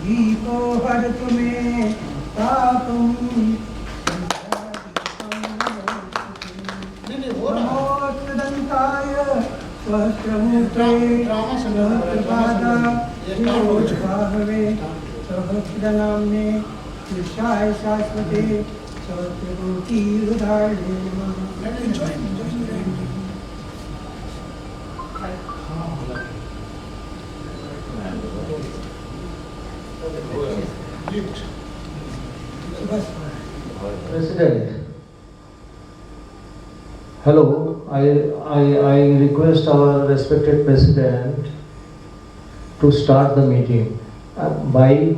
गीतो हरतु मे तातुम् नमोस्तुदन्ताय सहस्रमूर्ते सहस्रपादाभवे सहस्रनाम्ने कृष्णाय शाश्वते सहस्रकोटिरुदार्णे नमः। President, hello. I request our respected President to start the meeting by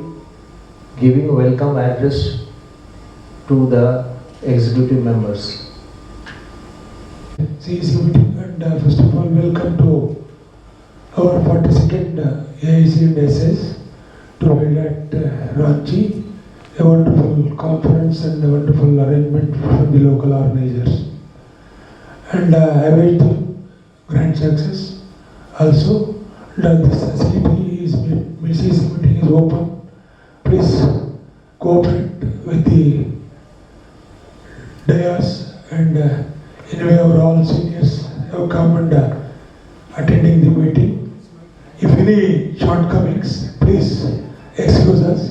giving a welcome address to the executive members. CEC meeting, and first of all, welcome to our 42nd AIC and SS to held at Ranchi. A wonderful conference and a wonderful arrangement from the local organizers. And I wish them grand success. Also, this CEC meeting is open. Please cooperate with the dais, and anyway all seniors have come and attending the meeting. If any shortcomings, please excuse us.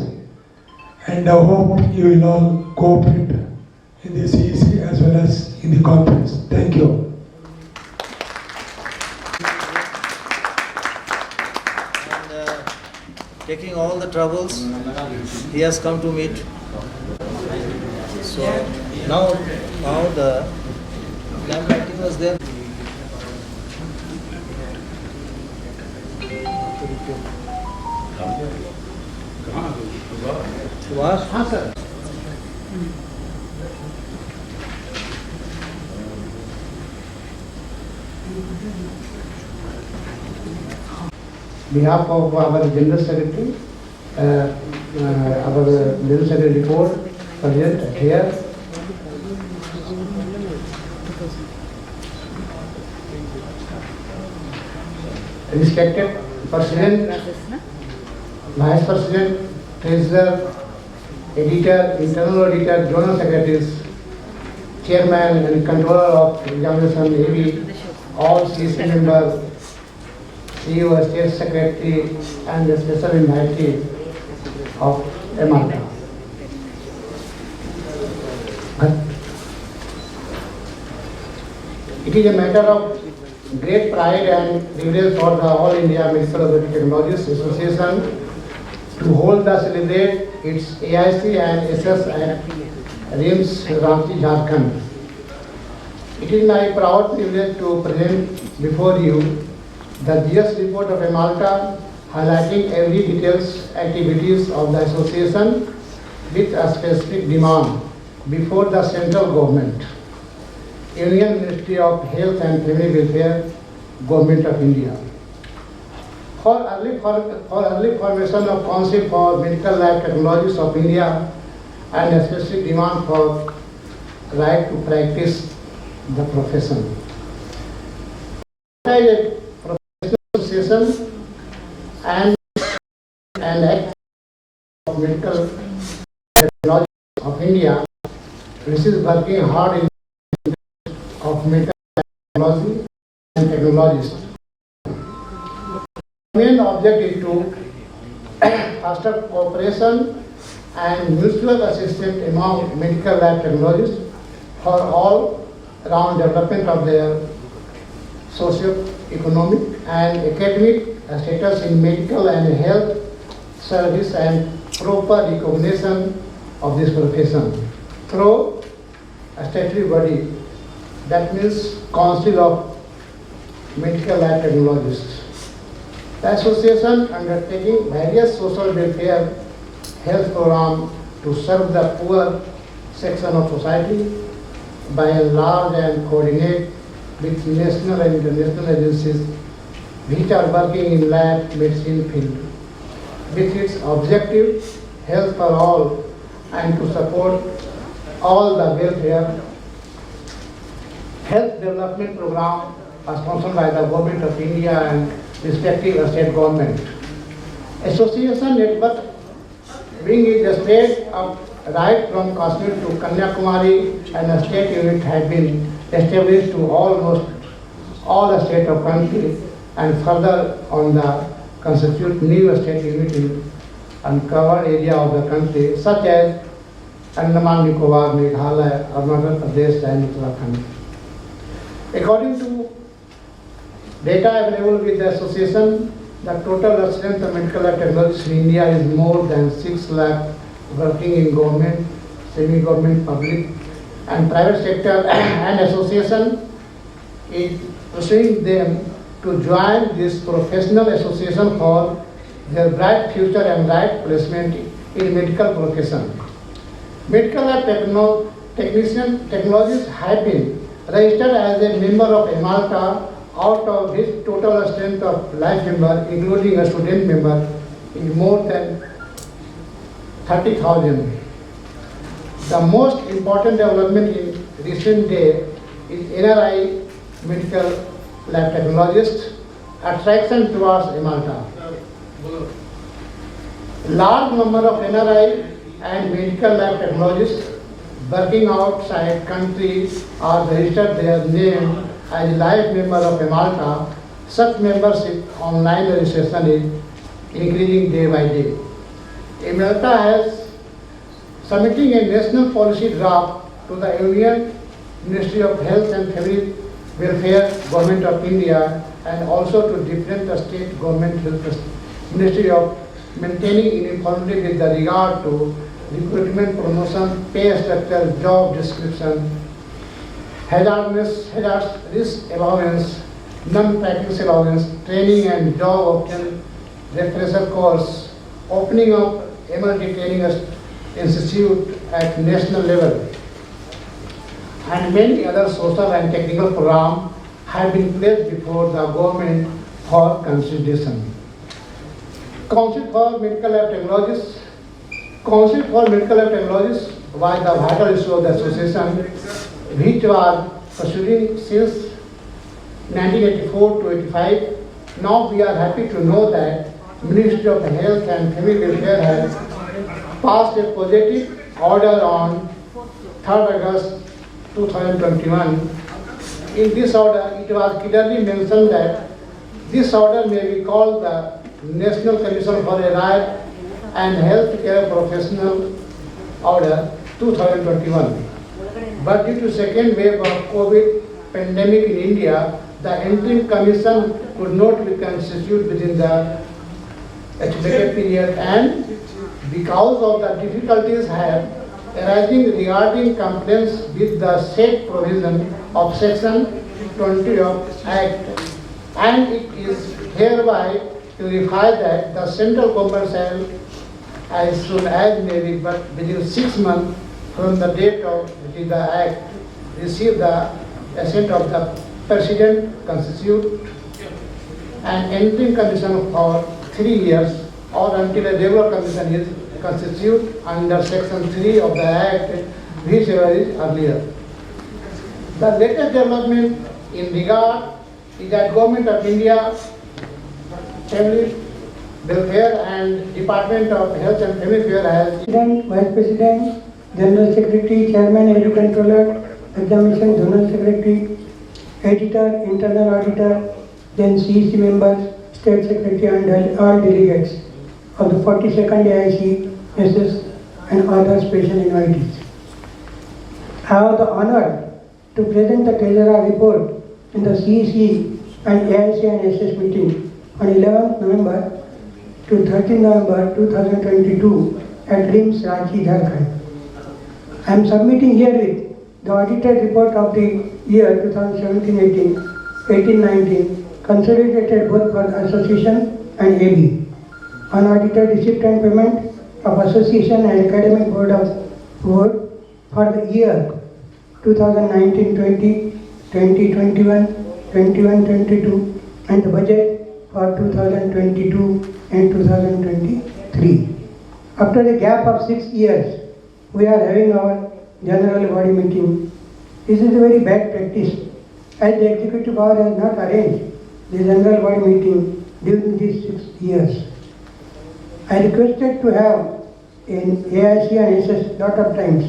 And I hope you will all cooperate in the CEC as well as in the conference. Thank you. And taking all the troubles, he has come to meet. So now the lamp lighting was there. Subhash, हाँ sir. Behalf of our General Secretary, our General Secretary report present here. Respected President, Vice President, Treasurer, Editor, Internal Auditor, Journal Secretaries, Chairman and Controller of Examination AV, all CEC members, CEO, State Secretary and the Special Invitee of Emalta. It is a matter of great pride and privilege for the All India Medical Laboratory Technologists Association to hold the celebrate its AIC and SS at RIMS Ranchi, Jharkhand. It is my proud privilege to present before you the GS report of Emalta, highlighting every details activities of the association with a specific demand before the central government, Union Ministry of Health and Family Welfare, Government of India. For early formation of Council for Medical Lab Technologies of India and a specific demand for right to practice the profession. A professional association and Act of Medical Technologies of India, which is working hard in of medical technology and technologists. The main objective is to foster cooperation and mutual assistance among medical lab technologists for all round development of their socio-economic and academic status in medical and health service and proper recognition of this profession through a statutory body, that means Council of Medical Lab Technologists. The association undertaking various social welfare health programs to serve the poor section of society by enlarge and coordinate with national and international agencies which are working in lab medicine field, with its objective health for all and to support all the welfare health development program sponsored by the Government of India and respective state government. Association network being the state of right from Kashmir to Kanyakumari, and a state unit has been established to almost all the state of country, and further on the constitute new state unit in uncovered area of the country such as Andaman Nicobar, Meghalaya, Arunachal Pradesh and Uttarakhand. According to data available with the association, the total strength of medical technologists in India is more than 6 lakh working in government, semi-government, public and private sector, and association is pursuing them to join this professional association for their bright future and right placement in medical profession. Medical lab technologists have been registered as a member of EMALTA. Out of this total strength of life member, including a student member, is more than 30,000. The most important development in recent days is NRI medical lab technologists attraction towards EMALTA. Large number of NRI and medical lab technologists working outside countries are registered their name as life member of EMALTA. Such membership online registration is increasing day by day. EMALTA has submitting a national policy draft to the Union Ministry of Health and Family Welfare, Government of India, and also to different state government health ministry of maintaining uniformity with the regard to recruitment, promotion, pay structure, job description, hazards, risk allowance, non-practice allowance, training and job option, refresher course, opening of MLT training institute at national level, and many other social and technical programs have been placed before the government for consideration. Council for Medical Lab Technologists. Council for Medical Lab Technologists was the vital issue of the association, which was pursuing since 1984 to 85. Now we are happy to know that Ministry of Health and Family Welfare has passed a positive order on 3rd August 2021. In this order, it was clearly mentioned that this order may be called the National Commission for a Right and Healthcare Professional Order 2021. But due to second wave of COVID pandemic in India, the interim commission could not be constituted within the expected period, and because of the difficulties have arising regarding compliance with the said provision of section 20 of Act, and it is hereby clarified that the central government shall, as soon as may be, but within 6 months from the date of which the Act, receive the assent of the President, constitute an interim commission for 3 years or until a regular commission is constituted under section 3 of the Act, whichever is earlier. The latest development in regard is that Government of India, Family Welfare and Department of Health and Family Welfare has President, Vice President, General Secretary, Chairman, Head Controller, Examination Zonal Secretary, Editor, Internal Auditor, then CEC members, State Secretary and all delegates of the 42nd AIC, SS and other special invitees. I have the honor to present the Treasurer report in the CEC and AIC and SS meeting on 11th November to 13th November 2022 at RIMS, Ranchi, Jharkhand. I am submitting herewith the audited report of the year 2017-18, 18-19, consolidated both for the Association and AB. Unaudited receipt and payment of Association and Academic Board for the year 2019-20, 2021, 21-22, and the budget for 2022 and 2023. After a gap of 6 years, we are having our general body meeting. This is a very bad practice, as the executive power has not arranged the general body meeting during these 6 years. I requested to have in AIC and SS lot of times.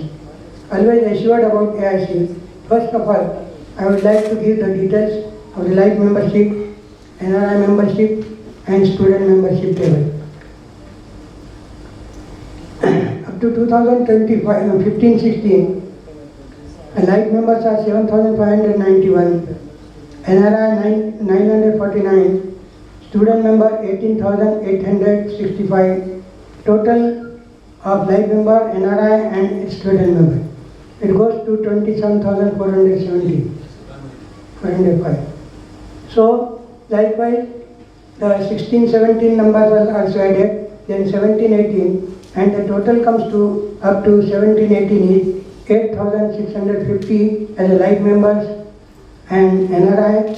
Always assured about AIC. First of all, I would like to give the details of the life membership, NRI membership and student membership table. Up to 2015-16, life members are 7,591, NRI 949, student member 18,865, total of life member, NRI and student member. It goes to 27,405. So, likewise, the 16-17 numbers are also added, then 17-18, and the total comes to up to 17-18 is 8,650 as a life members and NRI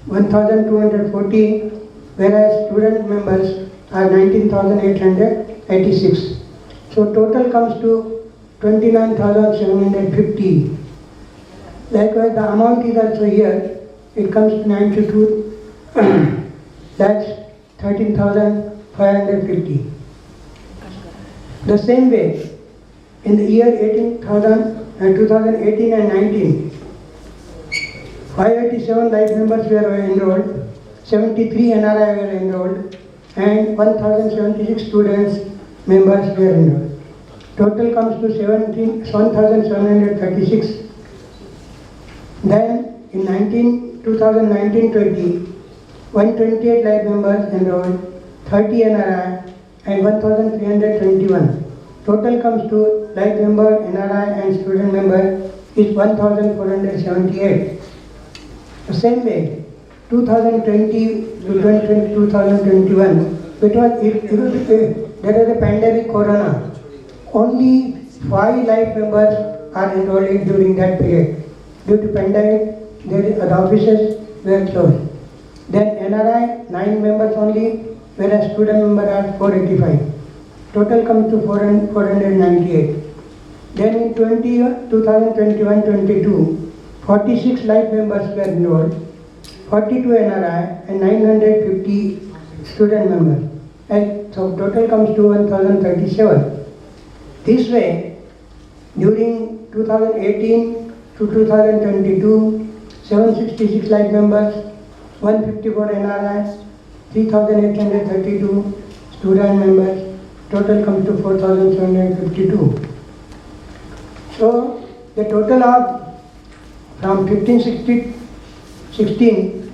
1,240, whereas student members are 19,886. So total comes to 29,750. Likewise, the amount is also here. It comes to 92. That's 13,550. The same way, in the year 2018 and 19, 587 life members were enrolled, 73 NRI were enrolled, and 1,076 students members were enrolled. Total comes to 1,736. Then in 2019-20, 128 life members enrolled, 30 NRI and 1,321. Total comes to life member, NRI and student member is 1,478. The same way, 2020 to 2021, because there is a pandemic corona, only 5 life members are enrolled during that period. Due to pandemic, the offices were closed. Then NRI, 9 members only, whereas student member are 485. Total comes to 498. Then in 2021-22, 46 life members were enrolled, 42 NRI and 950 student members. And so total comes to 1,037. This way, during 2018 to 2022, 766 life members, 154 NRIs, 3,832 student members, total comes to 4,752. So, the total of from 16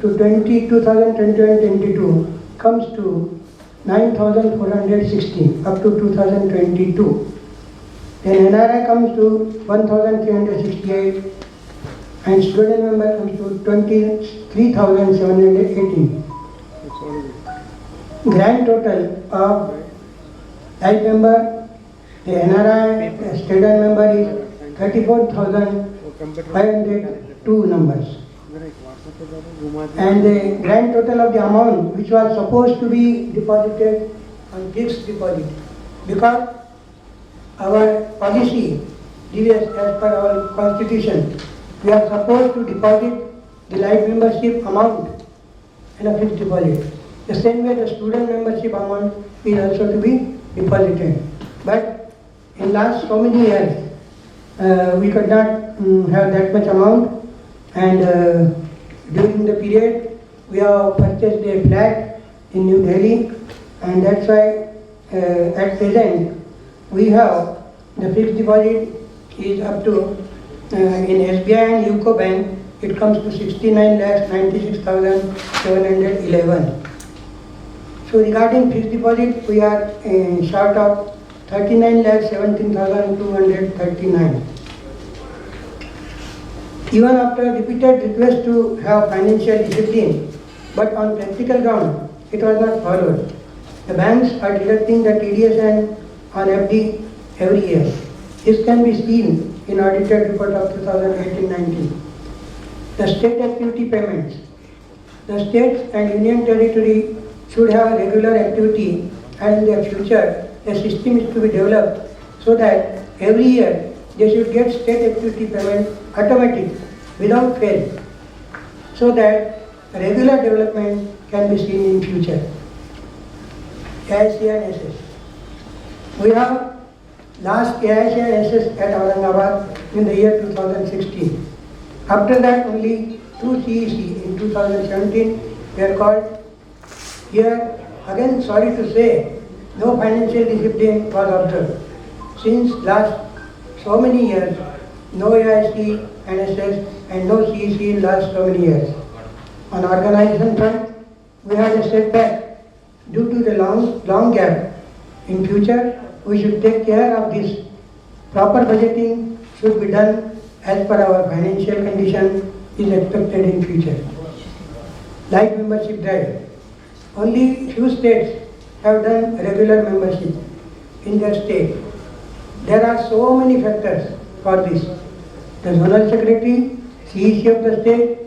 to 2021-22 comes to 9,416 up to 2022. Then NRI comes to 1,368 and student member comes to 23,718. Grand total of life member, the NRI student member is 34,502 numbers. And the grand total of the amount which was supposed to be deposited on fixed deposit, because our policy, as per our constitution, we are supposed to deposit the life membership amount in a fixed deposit. The same way the student membership amount is also to be deposited. But in last so many years, we could not have that much amount, and during the period we have purchased a flat in New Delhi, and that's why at present we have the fixed deposit is up to in SBI and UCO Bank it comes to 69,96,711. So regarding fixed deposit, we are short of 39,17,239. Even after repeated requests to have financial discipline, but on practical ground, it was not followed. The banks are deducting the TDS and on FD every year. This can be seen in audited report of 2018-19. The state activity payments. The states and union territory should have regular activity, and in the future a system is to be developed so that every year they should get state activity payment automatic without fail, so that regular development can be seen in future. AIC and SS. We have last AICISS at Aurangabad in the year 2016. After that, only two CEC in 2017 were called. Here, again, sorry to say, no financial discipline was observed. Since last so many years, no AIC, NSS, and no CEC in last so many years. On organization front, we had a setback due to the long gap. In future, we should take care of this. Proper budgeting should be done as per our financial condition is expected in future. Like membership drive, only few states have done regular membership in their state. There are so many factors for this. The zonal secretary, CEC of the state,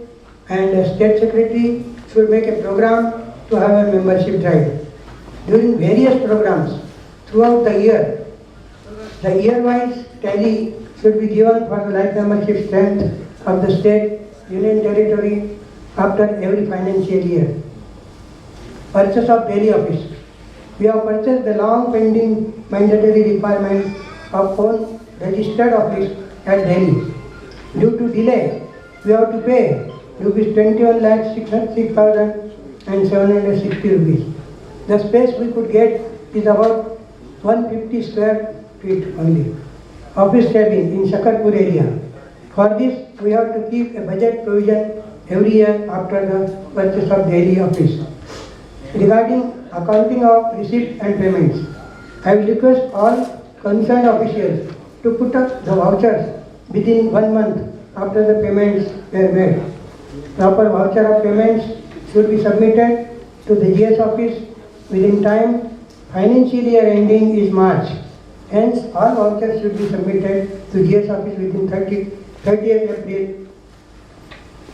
and the state secretary should make a program to have a membership drive. During various programs throughout the year-wise tally should be given for the life membership strength of the state, union territory after every financial year. Purchase of daily office. We have purchased the long pending mandatory requirement of own registered office at Delhi. Due to delay, we have to pay rupees 21,06,760 rupees. The space we could get is about 150 square feet only. Office cabin in Shakarpur area. For this, we have to keep a budget provision every year after the purchase of daily office. Regarding accounting of receipt and payments, I will request all concerned officials to put up the vouchers within 1 month after the payments were made. Proper voucher of payments should be submitted to the GS office within time. Financial year ending is March. Hence, all vouchers should be submitted to GS office within 30th April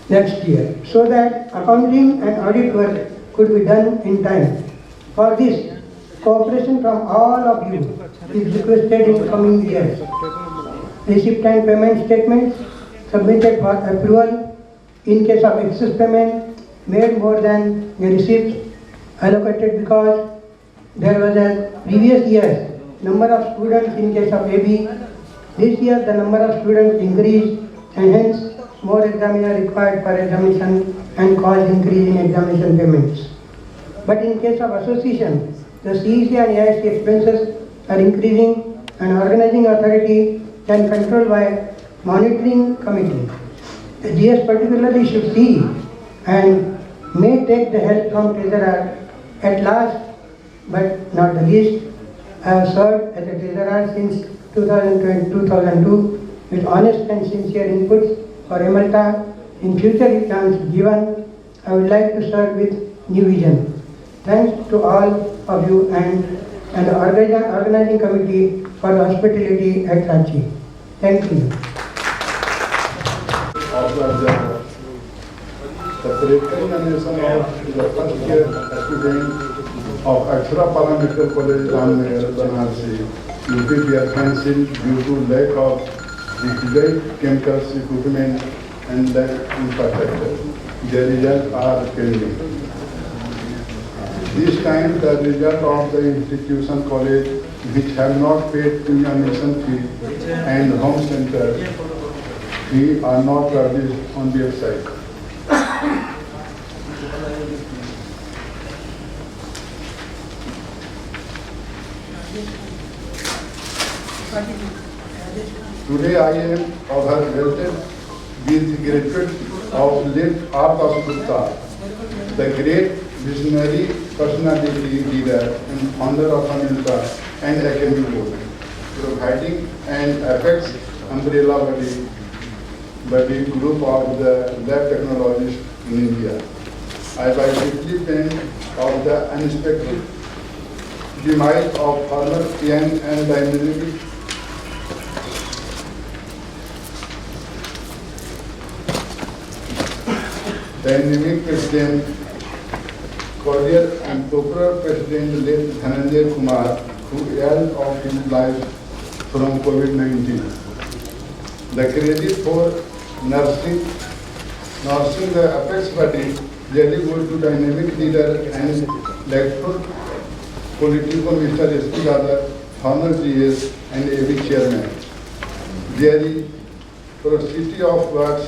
next year, so that accounting and audit work could be done in time. For this, cooperation from all of you is requested in coming years. Receipt and payment statements submitted for approval. In case of excess payment made more than the receipts allocated, because there was a previous year's number of students in case of AB. This year the number of students increased, and hence more examiners required for examination and cause increase in examination payments. But in case of association, the CEC and AIC expenses are increasing, and organizing authority can control by monitoring committee. The GS particularly should see and may take the help from treasurer. At last, but not the least, I have served as a treasurer since 2002 with honest and sincere inputs for EMALTA. In future exams given, I would like to serve with new vision. Thanks to all of you and the organizing committee for the hospitality at Ranchi. Thank you. The recognition of the first year student of Akshara Paramedical College, Ramnagar, Banarsi, UP were cancelled due to lack of requisite chemicals, equipment and lack infrastructure. The results are pending. This time the result of the institution college which have not paid examination fee and home center fee are not published on the website. Today I am overwhelmed with gratitude of late Arthas Gupta, the great visionary personality leader and founder of EMALTA and Academy Board, providing an apex umbrella body group of the lab technologists in India. I was deeply pained of the unexpected demise of former young and dynamic President, cordial and proper President late Dhananjay Kumar, who held off his life from COVID-19. The credit for nursing the apex body really goes to dynamic leader and electoral political Mr. S.P. Yadav, Honor GS and AV Chairman. There is prosperity of words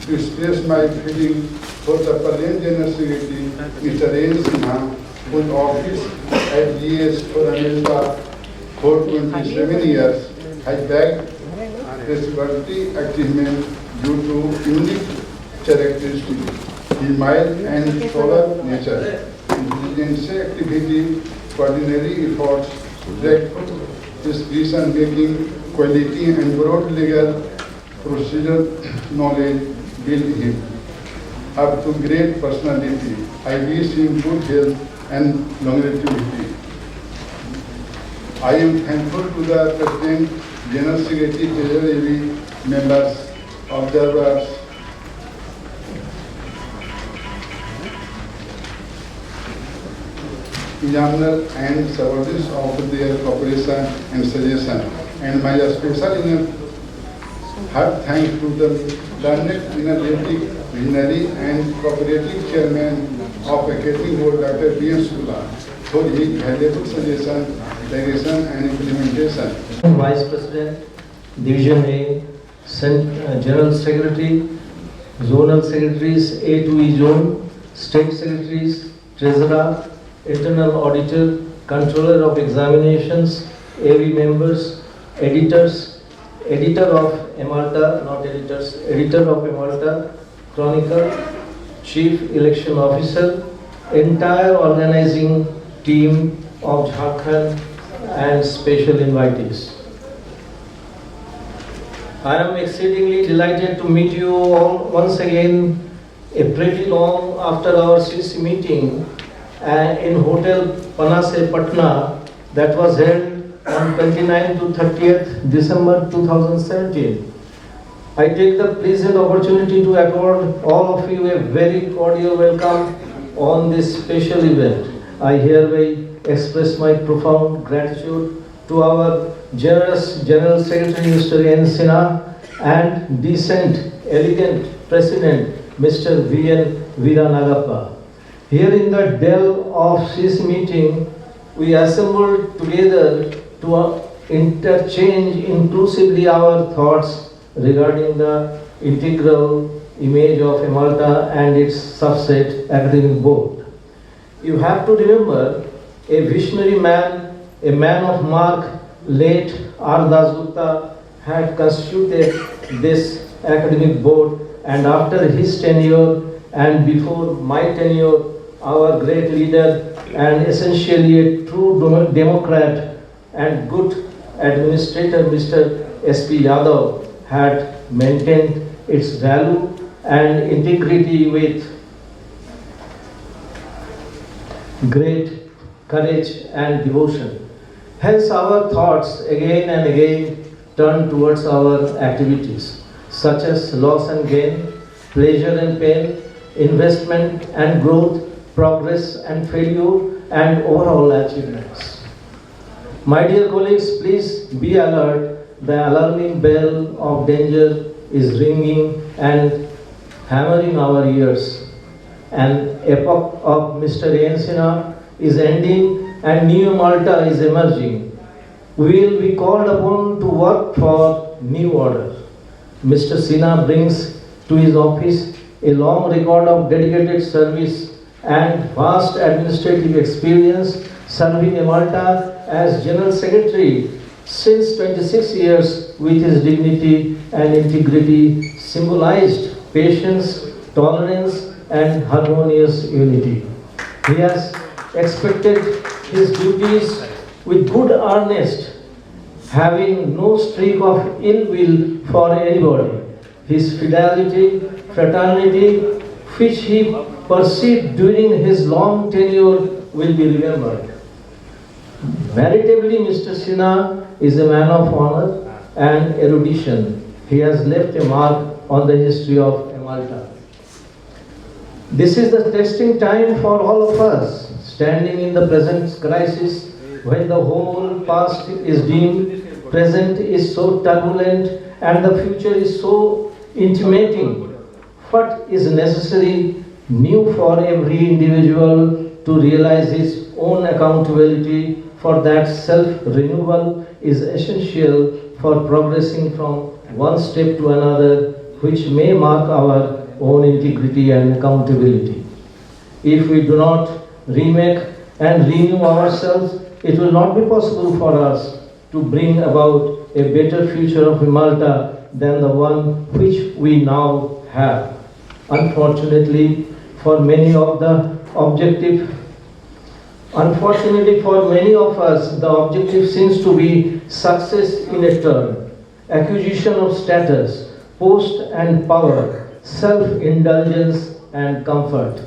to express my feeling for the present General Secretary, Mr. N. Sinha, whose office at GS for America for 27 years has bagged responsibility achievement due to unique characteristics. His mild and sober nature, intelligence activity, coordinary efforts, decision making, quality and broad legal procedure knowledge build him up to great personality. I wish him good health and longevity. I am thankful to the President, General Secretary, Treasury, members, observers, examiner and subordinates of their cooperation and suggestion. And my special heart thanks to the learned, energetic, visionary and cooperative chairman of Academic Board, Dr. B. N. Shukla, for his valuable suggestion, direction and implementation. Vice President, Division A, General Secretary, Zonal Secretaries A to E Zone, State Secretaries, Treasurer, Internal Auditor, Controller of Examinations, AV members, editors, editor of Emalta, not editors, editor of Emalta, Chronicle, Chief Election Officer, entire organizing team of Jharkhand and special invitees. I am exceedingly delighted to meet you all once again, a pretty long after our CC meeting in Hotel Panase, Patna, that was held on 29th to 30th December 2017. I take the pleasant opportunity to accord all of you a very cordial welcome on this special event. I hereby express my profound gratitude to our generous General Secretary Mr. N. Sinha and decent, elegant President Mr. V. N. Veeranagappa. Here in the dell of this meeting, we assembled together to interchange inclusively our thoughts regarding the integral image of Emalta and its subset Academic Board. You have to remember a visionary man, a man of mark, late R. Dasgupta had constituted this Academic Board, and after his tenure and before my tenure, our great leader and essentially a true Democrat and good administrator Mr. S.P. Yadav had maintained its value and integrity with great courage and devotion. Hence our thoughts again and again turn towards our activities such as loss and gain, pleasure and pain, investment and growth, progress and failure, and overall achievements. My dear colleagues, please be alert. The alarming bell of danger is ringing and hammering our ears. An epoch of Mr. N. Sinha is ending and new Emalta is emerging. We will be called upon to work for new order. Mr. Sinha brings to his office a long record of dedicated service and vast administrative experience, serving Emalta as General Secretary since 26 years with his dignity and integrity symbolized patience, tolerance and harmonious unity. He has expected his duties with good earnest, having no streak of ill will for anybody. His fidelity, fraternity, which he perceived during his long tenure will be remembered. Veritably, Mr. Sinha is a man of honor and erudition. He has left a mark on the history of Emalta. This is the testing time for all of us, standing in the present crisis when the whole past is dim, present is so turbulent, and the future is so intimating. What is necessary new for every individual to realize his own accountability for that self-renewal is essential for progressing from one step to another, which may mark our own integrity and accountability. If we do not remake and renew ourselves, it will not be possible for us to bring about a better future of Malta than the one which we now have. Unfortunately, for many of us, the objective seems to be success in a turn, acquisition of status, post and power, self-indulgence and comfort.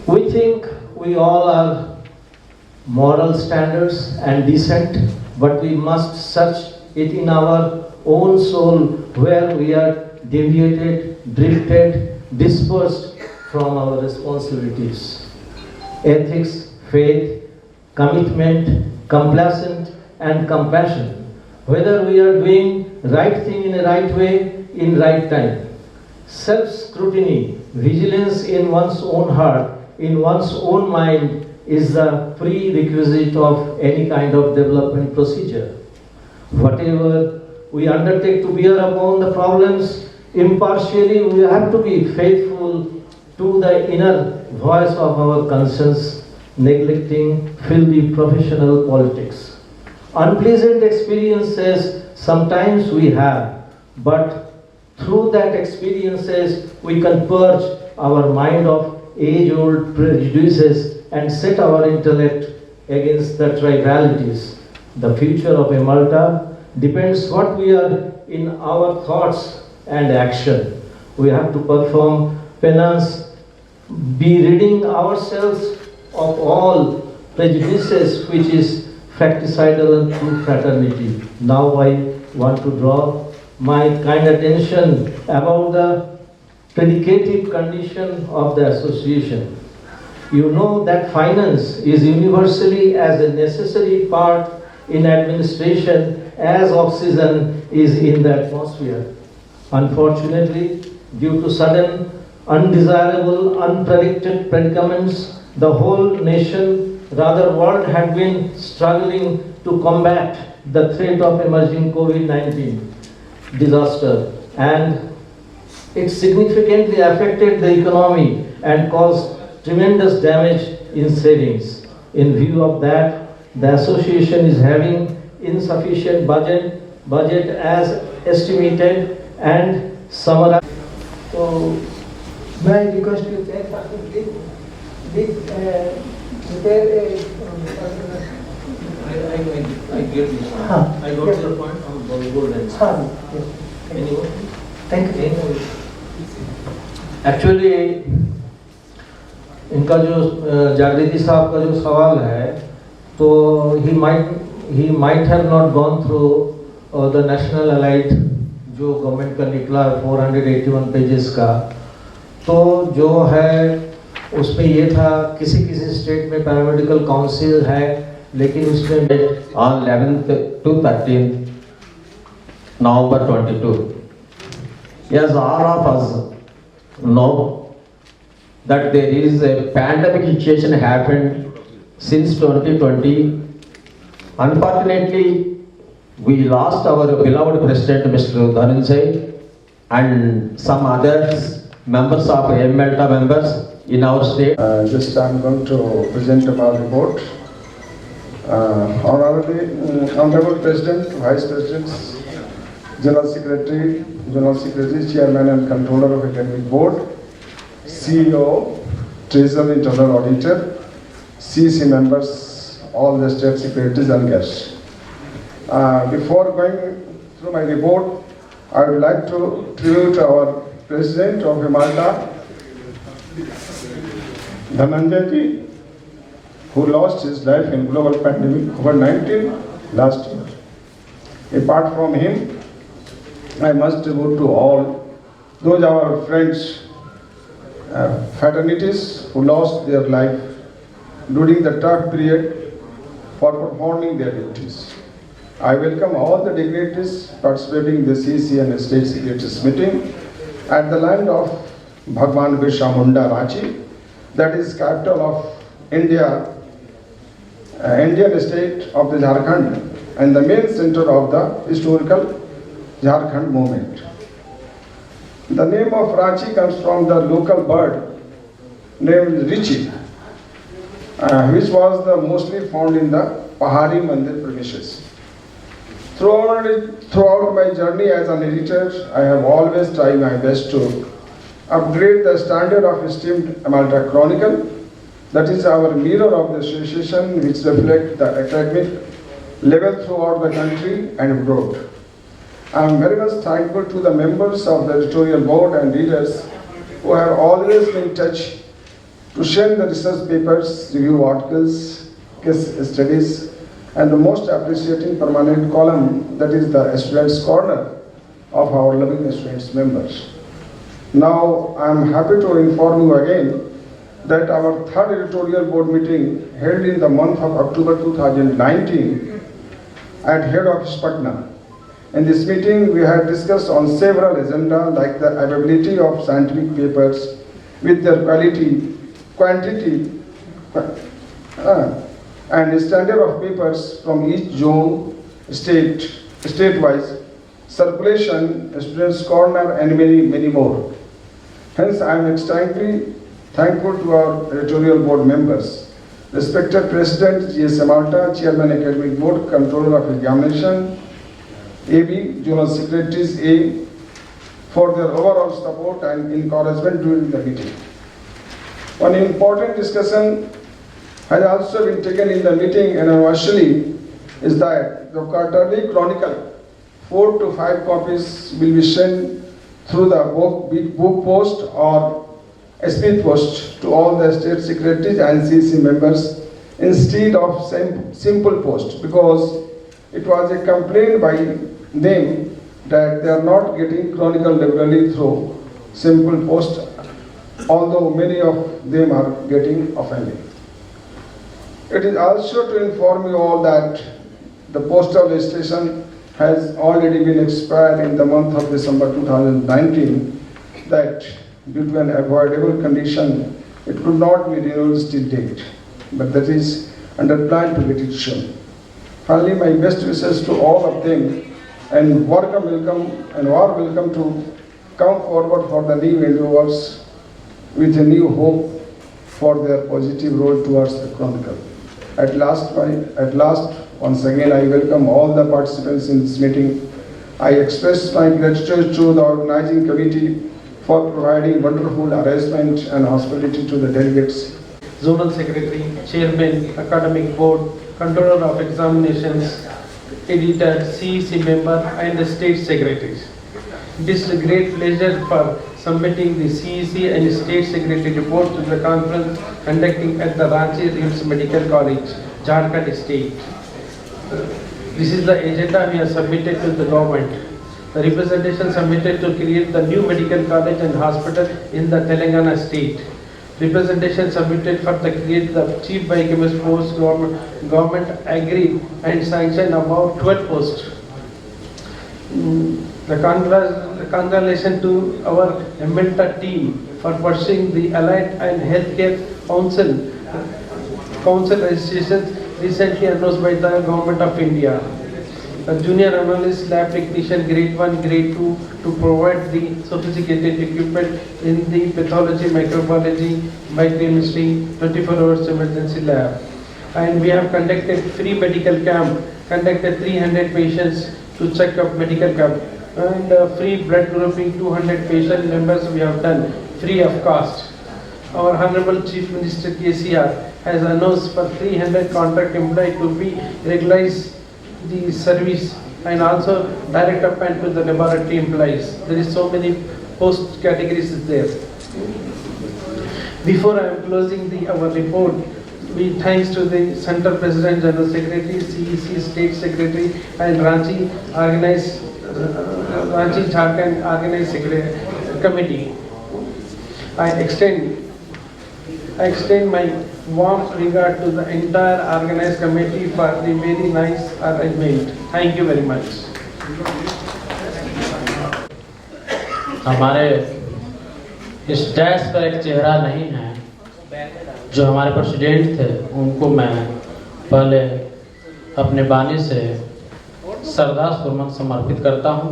We think we all are moral standards and decent, but we must search it in our own soul where we are deviated, drifted, dispersed from our responsibilities. Ethics, faith, commitment, complacent and compassion. Whether we are doing right thing in a right way, in right time. Self-scrutiny, vigilance in one's own heart, in one's own mind is the prerequisite of any kind of development procedure. Whatever we undertake to bear upon the problems, impartially we have to be faithful to the inner voice of our conscience, neglecting filthy professional politics. Unpleasant experiences sometimes we have, but through that experiences we can purge our mind of age-old prejudices and set our intellect against the tribalities. The future of a Malta depends what we are in our thoughts and action. We have to perform penance, be ridding ourselves of all prejudices which is fratricidal and true fraternity. Now I want to draw my kind attention about the predicative condition of the association. You know that finance is universally as a necessary part in administration as oxygen is in the atmosphere. Unfortunately, due to sudden, undesirable, unpredicted predicaments, the whole nation, rather world, had been struggling to combat the threat of emerging COVID-19 disaster, and it significantly affected the economy and caused tremendous damage in savings. In view of that, the association is having insufficient budget as estimated and summarized. So, may I request you, please prepare a I get this. I got your point on gold and Anyone? Thank you. Actually, इनका जो जागृति साहब का जो सवाल है, तो he might have not gone through the National Allied जो गवर्नमेंट का निकला 481 पेजेस का, तो जो है उसमें ये था किसी स्टेट में पैरामेडिकल काउंसिल है, लेकिन उसमें on 11th to 13th November 22. Yes, all of us know that there is a pandemic situation happened since 2020. Unfortunately, we lost our beloved President Mr. Dhananjay and some other members of MLTA members in our state. Just I'm going to present our report. Honorable President, Vice Presidents, General Secretary, Chairman and Controller of Academic Board, CEO, Treasurer, Internal Auditor, CEC members, all the State Secretaries and guests. Before going through my report, I would like to tribute our President of Malta, Dhananjay ji, who lost his life in global pandemic COVID-19 last year. Apart from him, I must tribute to all those our friends, fraternities who lost their life during the tough period for performing their duties. I welcome all the dignitaries participating in the CEC and State Secretaries meeting at the land of Bhagwan Birsa Munda, Ranchi, that is capital of India, Indian state of the Jharkhand and the main center of the historical Jharkhand movement. The name of Ranchi comes from the local bird named Richi, which was the mostly found in the Pahari Mandir premises. Throughout my journey as an editor, I have always tried my best to upgrade the standard of esteemed Amalta Chronicle. That is our mirror of the association, which reflects the academic level throughout the country and abroad. I am very much thankful to the members of the editorial board and readers who have always been in touch to share the research papers, review articles, case studies, and the most appreciating permanent column, that is the Students' Corner of our loving students members. Now, I am happy to inform you again that our third editorial board meeting held in the month of October 2019 at head office Patna. In this meeting, we had discussed on several agendas like the availability of scientific papers with their quality, quantity, and standard of papers from each zone, state-wise, circulation, Students' Corner, and many more. Hence, I am extremely thankful to our editorial board members, respected President G.S. Amalta, Chairman Academic Board, Controller of Examination, AB, Journal Secretaries A, for their overall support and encouragement during the meeting. One important discussion has also been taken in the meeting anniversary is that the quarterly chronicle, 4 to 5 copies will be sent through the book post or speed post to all the state secretaries and CC members instead of simple post, because it was a complaint by them that they are not getting chronicle regularly through simple post, although many of them are getting offended. It is also to inform you all that the postal registration has already been expired in the month of December 2019, that due to an avoidable condition, it could not be renewed till date, but that is under plan to get it shown. Finally, my best wishes to all of them, and warm welcome to come forward for the new endeavors with a new hope for their positive road towards the chronicle. At last, once again, I welcome all the participants in this meeting. I express my gratitude to the organizing committee for providing wonderful arrangement and hospitality to the delegates. Zonal Secretary, Chairman, Academic Board, Controller of Examinations, Editor, CEC Member, and the State Secretaries. It is a great pleasure for submitting the CEC and State Secretary report to the conference conducting at the Ranchi RIMS Medical College, Jharkhand State. This is the agenda we have submitted to the government. The representation submitted to create the new medical college and hospital in the Telangana state. Representation submitted for the create the chief biochemist post, government agreed and sanctioned about 12 posts. The congratulations to our Amalta team for pursuing the Allied and Healthcare Council registrations recently announced by the Government of India. A junior analyst lab technician grade 1, grade 2 to provide the sophisticated equipment in the pathology, microbiology, biochemistry, 24 hours emergency lab. And we have conducted free medical camp, conducted 300 patients to check up medical camp, and free blood grouping 200 patient members we have done free of cost. Our Honorable Chief Minister KCR has announced for 300 contract employees to be regularized the service, and also direct appointment to the laboratory employees. There is so many post categories there. Before I am closing our report, we thanks to the Center President, General Secretary, CEC, State Secretary, and Ranchi Jharkhand Organized Committee. I extend my warm regard to the entire organized committee for the very nice arrangement. Thank you very much. हमारे इस desk पर एक चेहरा नहीं है, जो हमारे president थे, उनको मैं पहले अपने बानी से श्रद्धा सुमन समर्पित करता हूं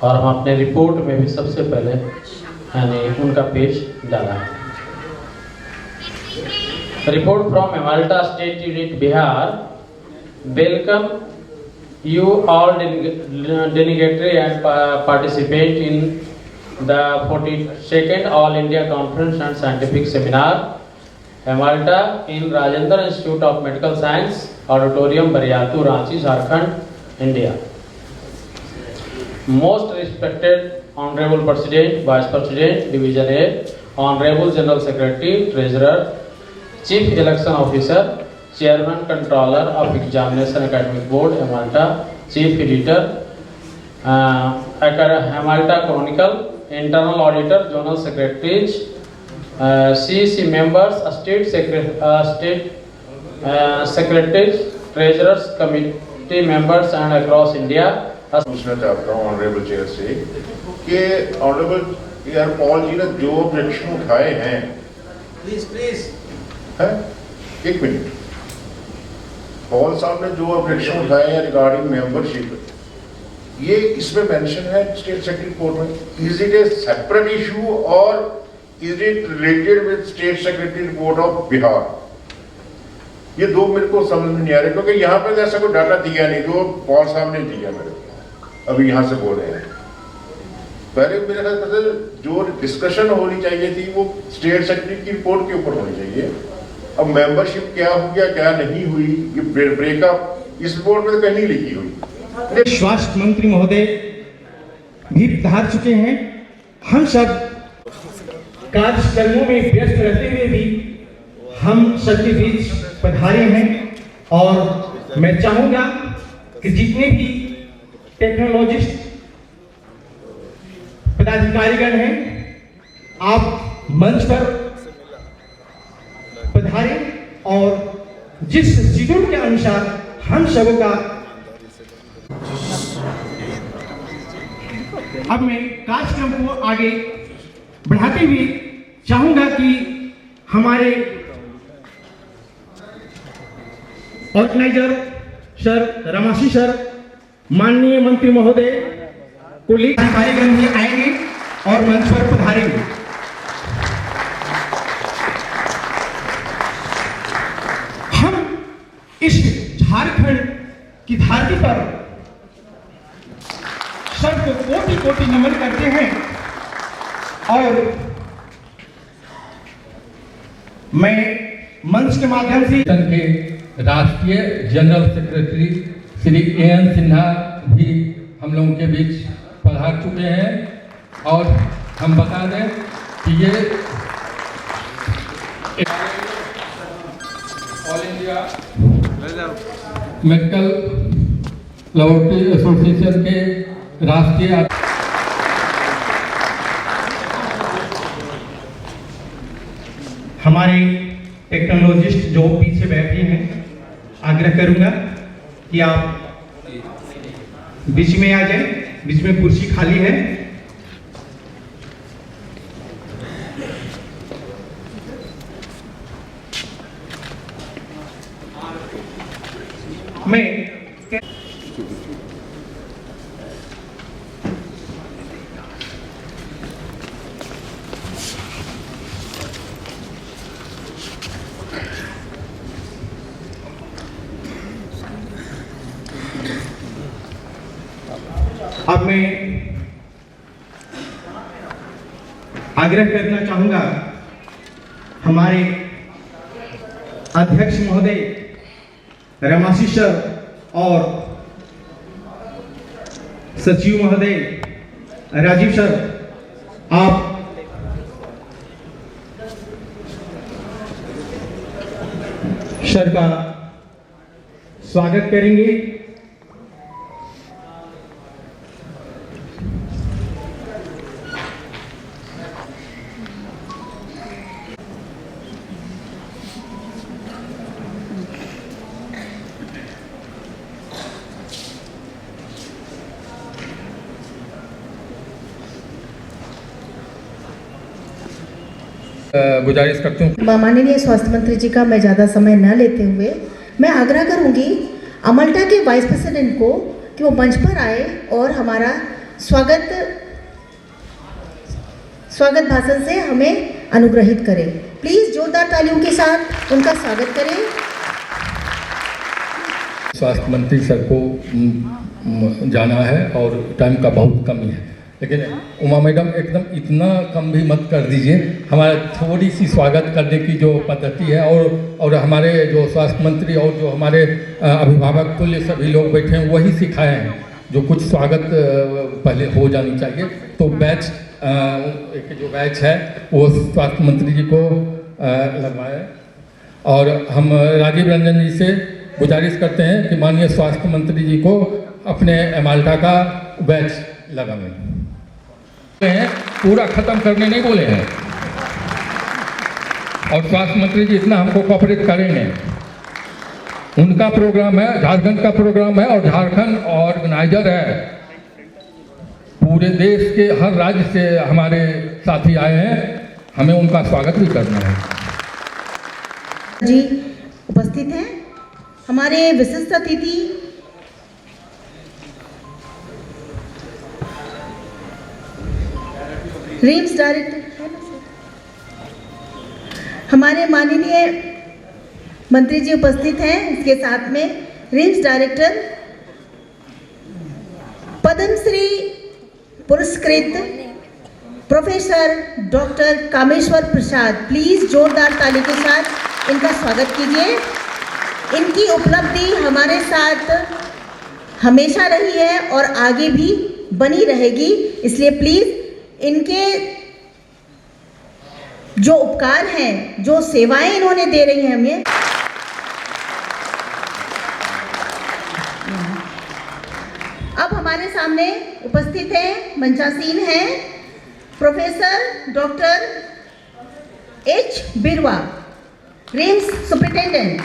और हम अपने रिपोर्ट में भी सबसे पहले यानी उनका पेज डाला है। रिपोर्ट फ्रॉम एमल्टा state unit Bihar. Welcome you all delegatory and participate in the 42nd All India Conference and Scientific Seminar Malta in Rajendra Institute of Medical Science, Auditorium Bariatu, Ranchi, Jharkhand, India. Most respected Honorable President, Vice President, Division A, Honorable General Secretary, Treasurer, Chief Election Officer, Chairman Controller of Examination Academic Board, Malta, Chief Editor, Malta Chronicle, Internal Auditor, Journal Secretaries, CEC members, State Secretaries, Treasurers, Committee members and across India. पूछना चाहता हूँ honourable chair से कि honourable यार Paul जी ने जो objection उठाए हैं, प्लीज है एक मिनट, पॉल साहब ने जो ऑब्जेक्शन उठाए हैं रिगार्डिंग मेंबरशिप, ये इसमें मेंशन है स्टेट सेक्रेटरी कोर्ट में। Is it a separate issue और is it related with state secretary report of Bihar? ये दो मेरे को समझ में नहीं आ रहा, क्योंकि यहाँ पे ऐसा कोई डाटा दिया नहीं जो पॉल साहब ने दिया मेरे को, अभी यहाँ से बोल रहे हैं। पहले मेरे ख्याल से जो डिस्कशन होनी चाहिए थी वो स्टेट सेक्रेटरी की रिपोर्ट के ऊपर होनी चाहिए। अब मेंबरशिप क्या हो गया क्या नहीं हुई, ये ब्रेकअप इस रिपोर्ट में तो कहीं नहीं लिखी हुई। स्वास्थ्य मंत्री महोदय भी पधार चुके हैं। हम सब कार्यक्रमों में व्यस्त रहते हुए भी हम सबके बीच पधारे हैं और मैं चाहूंगा कि जितने भी टेक्नोलॉजिस्ट पदाधिकारीगण हैं आप मंच पर पधारें और जिस शेड्यूल के अनुसार हम सबों का अब मैं कार्यक्रम को आगे बढ़ाते हुए चाहूंगा कि हमारे ऑर्गेनाइजर सर रमासी सर, माननीय मंत्री महोदय को लेकर अधिकारीगण भी आएंगे और मंच पर पधारेंगे। हम इस झारखंड की धरती पर सबको कोटि कोटि नमन करते हैं और मैं मंच के माध्यम से के राष्ट्रीय general secretary Shri A.N. Sinha भी हम लोगों के बीच पधार चुके हैं और हम बता दें कि ये all India medical laboratory association के राष्ट्रीय हमारे टेक्नोलॉजिस्ट जो पीछे बैठे हैं, आग्रह करूंगा कि आप बीच में आ जाएं, बीच में कुर्सी खाली है। मैं अब मैं आग्रह करना चाहूंगा हमारे अध्यक्ष महोदय रमासी सर और सचिव महोदय राजीव सर, आप सर का स्वागत करेंगे। गुजारिश करता हूँ माननीय स्वास्थ्य मंत्री जी का मैं ज़्यादा समय न लेते हुए मैं आग्रह करूंगी अमल्टा के वाइस प्रेसिडेंट को कि वो मंच पर आए और हमारा स्वागत भाषण से हमें अनुग्रहित करें। प्लीज जोरदार तालियों के साथ उनका स्वागत करें। स्वास्थ्य मंत्री सर को जाना है और टाइम का बहुत कमी है, लेकिन उमा मैडम एकदम इतना कम भी मत कर दीजिए। हमारा थोड़ी सी स्वागत करने की जो पद्धति है और हमारे जो स्वास्थ्य मंत्री और जो हमारे अभिभावक तुल्य सभी लोग बैठे हैं वही सिखाए हैं, जो कुछ स्वागत पहले हो जानी चाहिए। तो बैच एक जो बैच है वो स्वास्थ्य मंत्री जी को लगवाए और हम राजीव रंजन जी से गुजारिश करते हैं कि माननीय स्वास्थ्य मंत्री जी को अपने अमाल्टा का बैच लगाएं। पूरा खत्म करने नहीं बोले हैं और स्वास्थ्य मंत्री जी इतना हमको कोऑपरेट करेंगे। उनका प्रोग्राम है, झारखंड का प्रोग्राम है और झारखंड ऑर्गेनाइजर है। पूरे देश के हर राज्य से हमारे साथी आए हैं, हमें उनका स्वागत भी करना है। जी उपस्थित हैं हमारे विशिष्ट अतिथि रिम्स डायरेक्टर हमारे माननीय मंत्री जी उपस्थित हैं। इसके साथ में रिम्स डायरेक्टर पद्मश्री पुरस्कृत professor doctor Kameshwar Prasad, please जोरदार ताली के साथ इनका स्वागत कीजिए। इनकी उपलब्धि हमारे साथ हमेशा रही है और आगे भी बनी रहेगी, इसलिए प्लीज इनके जो उपकार हैं, जो सेवाएं इन्होंने दे रही हैं हमें, अब हमारे सामने उपस्थित हैं, मंचासीन हैं प्रोफेसर डॉक्टर एच बिरवा, RIMS superintendent.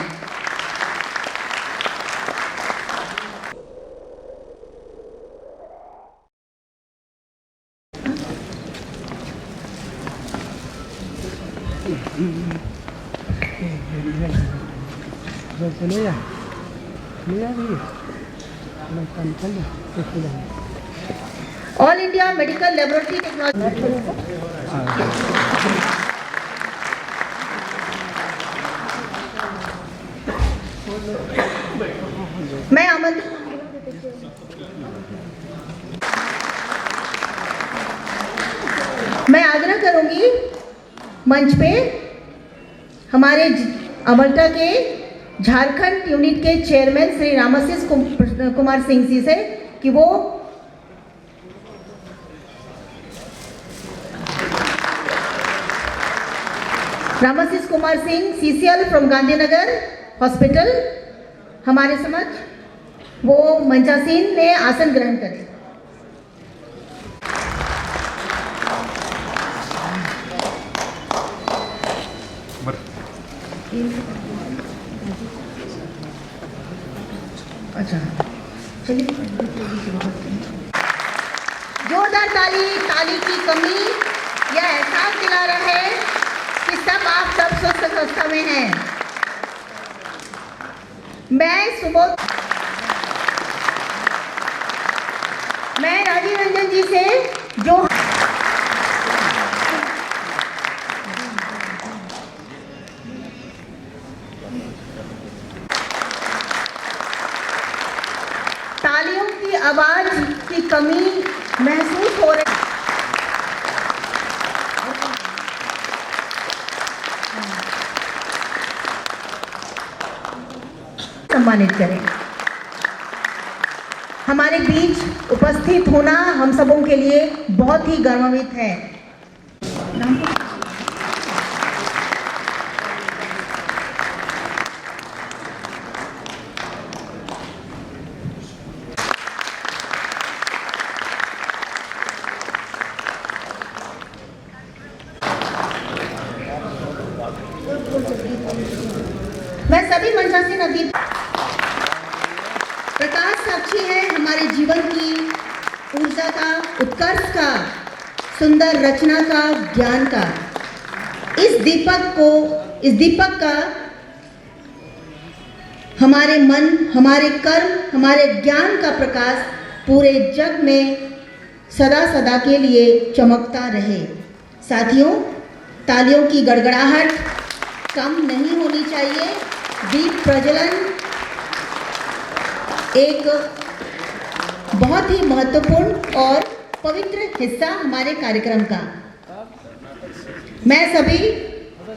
All India medical laboratory technology मैं आग्रह करूंगी मंच पे हमारे अमल्टा के झारखंड यूनिट के चेयरमैन श्री रामाशीष कुमार सिंह जी से कि वो Ramashish Kumar Singh CCL from Gandhinagar hospital हमारे समक्ष वो मंचासीन में आसन ग्रहण करें। अच्छा चलिए जोरदार ताली की कमी यह एहसास दिला रहा है कि सब आप सब स्वस्थ अवस्था में हैं। मैं राजीव रंजन जी से जो तालियों की आवाज की कमी महसूस हो रही, सम्मानित करें। हमारे बीच उपस्थित होना हम सबों के लिए बहुत ही गौरवान्वित है। मैं सभी मंचासीन अतिथि प्रकाश साक्षी है हमारे जीवन की ऊर्जा का, उत्कर्ष का, सुंदर रचना का, ज्ञान का। इस दीपक का हमारे मन, हमारे कर्म, हमारे ज्ञान का प्रकाश पूरे जग में सदा सदा के लिए चमकता रहे। साथियों, तालियों की गड़गड़ाहट कम नहीं होनी चाहिए। दीप प्रज्वलन एक बहुत ही महत्वपूर्ण और पवित्र हिस्सा हमारे कार्यक्रम का। मैं सभी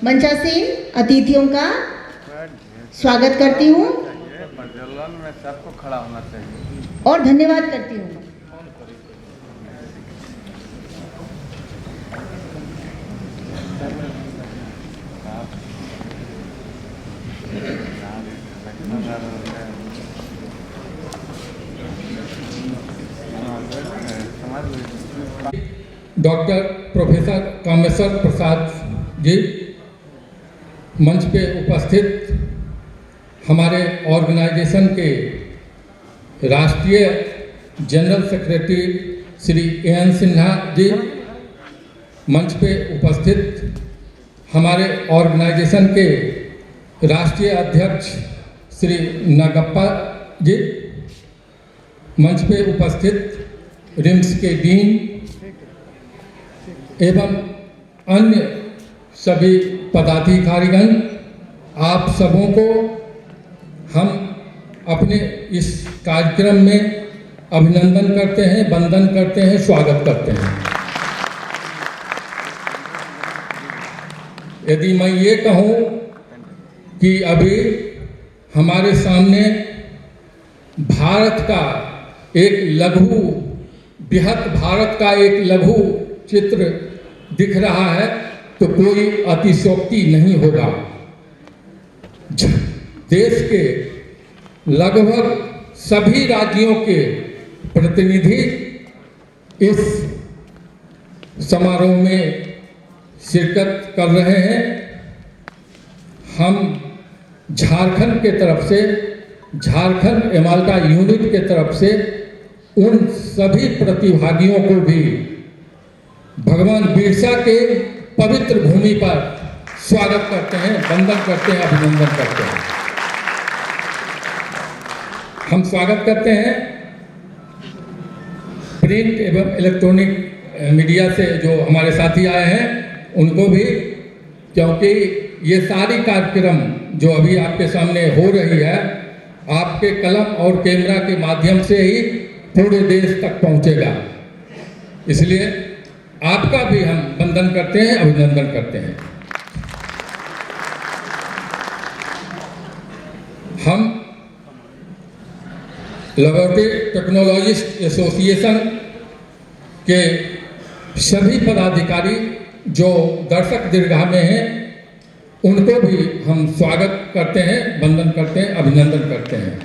मंचासीन अतिथियों का स्वागत करती हूँ और धन्यवाद करती हूँ। डॉक्टर प्रोफेसर कामेश्वर प्रसाद जी, मंच पे उपस्थित हमारे ऑर्गेनाइजेशन के राष्ट्रीय general secretary Shri N Sinha ji, मंच पे उपस्थित हमारे ऑर्गेनाइजेशन के राष्ट्रीय अध्यक्ष श्री नागप्पा जी, मंच पे उपस्थित रिम्स के डीन एवं अन्य सभी पदाधिकारीगण, आप सबों को हम अपने इस कार्यक्रम में अभिनंदन करते हैं, वंदन करते हैं, स्वागत करते हैं। यदि मैं ये कहूँ कि अभी हमारे सामने भारत का एक लघु, बृहत भारत का एक लघु चित्र दिख रहा है तो कोई अतिशयोक्ति नहीं होगा। देश के लगभग सभी राज्यों के प्रतिनिधि इस समारोह में शिरकत कर रहे हैं। हम झारखंड के तरफ से, झारखंड एमाल्टा यूनिट के तरफ से उन सभी प्रतिभागियों को भी भगवान बिरसा के पवित्र भूमि पर स्वागत करते हैं, वंदन करते हैं, अभिनंदन करते हैं। हम स्वागत करते हैं प्रिंट एवं इलेक्ट्रॉनिक मीडिया से जो हमारे साथी आए हैं उनको भी, क्योंकि ये सारी कार्यक्रम जो अभी आपके सामने हो रही है आपके कलम और कैमरा के माध्यम से ही पूरे देश तक पहुंचेगा। इसलिए आपका भी हम वंदन करते हैं, अभिनंदन करते हैं। हम लेबोरेटरी टेक्नोलॉजिस्ट एसोसिएशन के सभी पदाधिकारी जो दर्शक दीर्घा में हैं उनको भी हम स्वागत करते हैं, वंदन करते हैं, अभिनंदन करते हैं।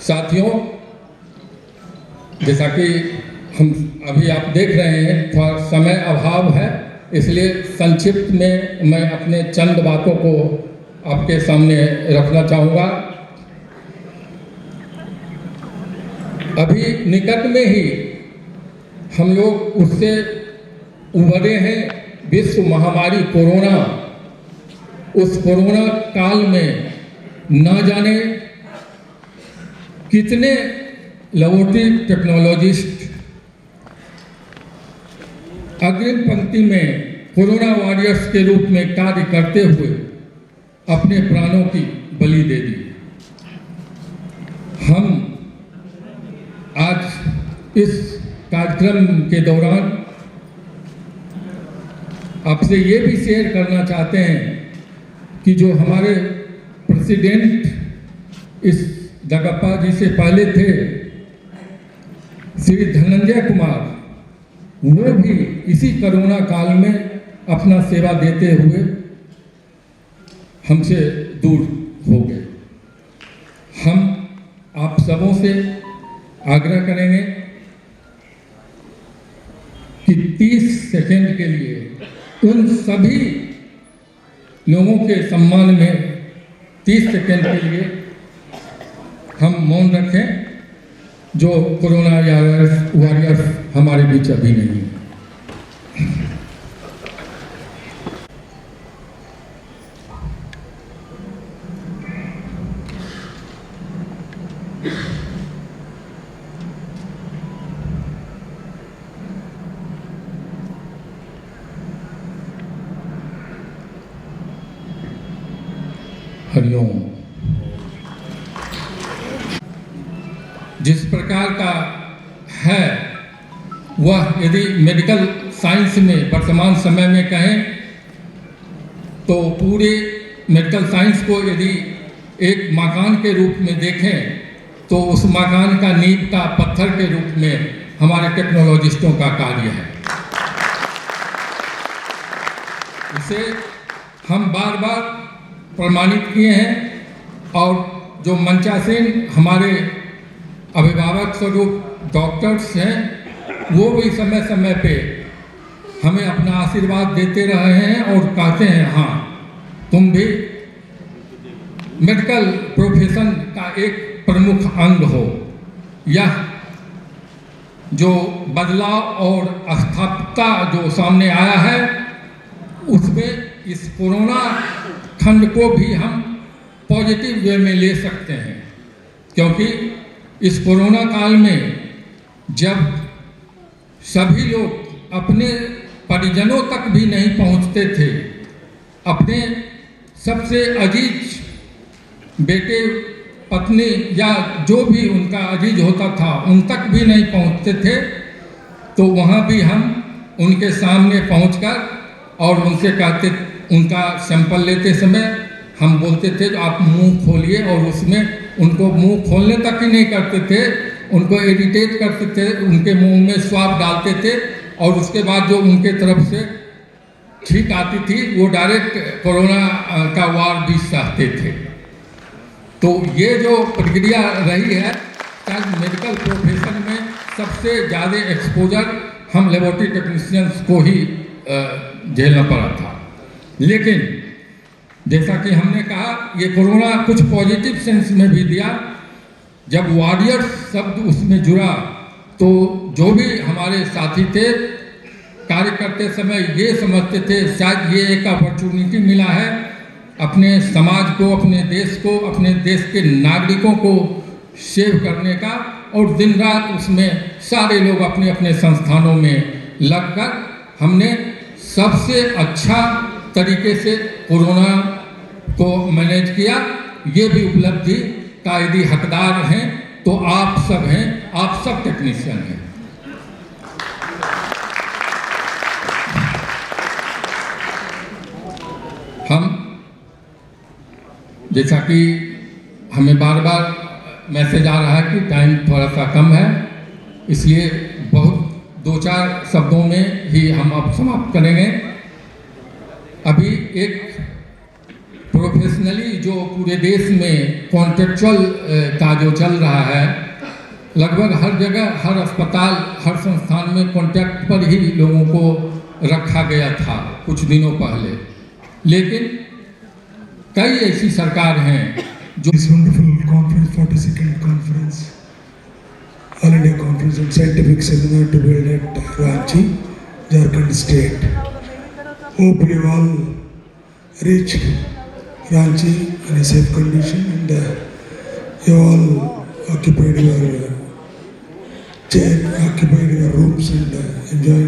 साथियों, जैसा कि हम अभी आप देख रहे हैं थोड़ा समय अभाव है, इसलिए संक्षिप्त में मैं अपने चंद बातों को आपके सामने रखना चाहूँगा। अभी निकट में ही हम लोग उससे उभरे हैं, विश्व महामारी कोरोना। उस कोरोना काल में न जाने कितने लेबोरेटरी टेक्नोलॉजिस्ट अग्रिम पंक्ति में कोरोना वॉरियर्स के रूप में कार्य करते हुए अपने प्राणों की बलि दे दी। हम आज इस कार्यक्रम के दौरान आपसे ये भी शेयर करना चाहते हैं कि जो हमारे प्रेसिडेंट इस जगप्पा जी से पहले थे श्री धनंजय कुमार, वो भी इसी कोरोना काल में अपना सेवा देते हुए हमसे दूर हो गए। हम आप सबों से आग्रह करेंगे कि 30 सेकंड के लिए उन सभी लोगों के सम्मान में 30 सेकंड के लिए हम मौन रखें जो कोरोना वॉरियर्स हमारे बीच अभी नहीं है। हरिओम। जिस प्रकार का है वह यदि मेडिकल साइंस में वर्तमान समय में कहें तो पूरे मेडिकल साइंस को यदि एक मकान के रूप में देखें तो उस मकान का नींव का पत्थर के रूप में हमारे टेक्नोलॉजिस्टों का कार्य है। इसे हम बार बार प्रमाणित किए हैं और जो मंचासीन हमारे अभिभावक स्वरूप डॉक्टर्स हैं वो भी समय समय पे हमें अपना आशीर्वाद देते रहे हैं और कहते हैं हाँ तुम भी मेडिकल प्रोफेशन का एक प्रमुख अंग हो। यह जो बदलाव और स्थापितता जो सामने आया है उसमें इस कोरोना खंड को भी हम पॉजिटिव वे में ले सकते हैं, क्योंकि इस कोरोना काल में जब सभी लोग अपने परिजनों तक भी नहीं पहुंचते थे, अपने सबसे अजीज बेटे पत्नी या जो भी उनका अजीज होता था उन तक भी नहीं पहुंचते थे, तो वहाँ भी हम उनके सामने पहुंचकर और उनसे कहते, उनका सैंपल लेते समय हम बोलते थे आप मुंह खोलिए, और उसमें उनको मुंह खोलने तक ही नहीं करते थे, उनको एडिटेट करते थे, उनके मुंह में स्वाब डालते थे और उसके बाद जो उनके तरफ से ठीक आती थी वो डायरेक्ट कोरोना का वार भी सहते थे। तो ये जो प्रक्रिया रही है शायद मेडिकल प्रोफेशन में सबसे ज़्यादा एक्सपोजर हम लेबोरेटरी टेक्नीशियंस को ही झेलना पड़ा था। लेकिन जैसा कि हमने कहा ये कोरोना कुछ पॉजिटिव सेंस में भी दिया। जब वॉरियर्स शब्द उसमें जुड़ा तो जो भी हमारे साथी थे कार्य करते समय ये समझते थे शायद ये एक अपॉर्चुनिटी मिला है अपने समाज को, अपने देश को, अपने देश के नागरिकों को सेव करने का, और दिन रात उसमें सारे लोग अपने अपने संस्थानों में लगकर हमने सबसे अच्छा तरीके से कोरोना को मैनेज किया। ये भी उपलब्धि का यदि हकदार हैं तो आप सब हैं, आप सब टेक्नीशियन हैं। हम जैसा कि हमें बार बार मैसेज आ रहा है कि टाइम थोड़ा सा कम है, इसलिए बहुत दो चार शब्दों में ही हम अब समाप्त करेंगे। अभी एक प्रोफेशनली जो पूरे देश में कॉन्ट्रेक्चुअल का जो चल रहा है, लगभग हर जगह, हर अस्पताल, हर संस्थान में कॉन्ट्रैक्ट पर ही लोगों को रखा गया था कुछ दिनों पहले, लेकिन कई ऐसी सरकार हैं जो This wonderful conference, 42nd conference, All India Conference and Scientific Seminar to be held at Ranchi, Jharkhand State. Hope you all reach Ranchi in a safe condition and you all occupied your chair, occupied your rooms and enjoy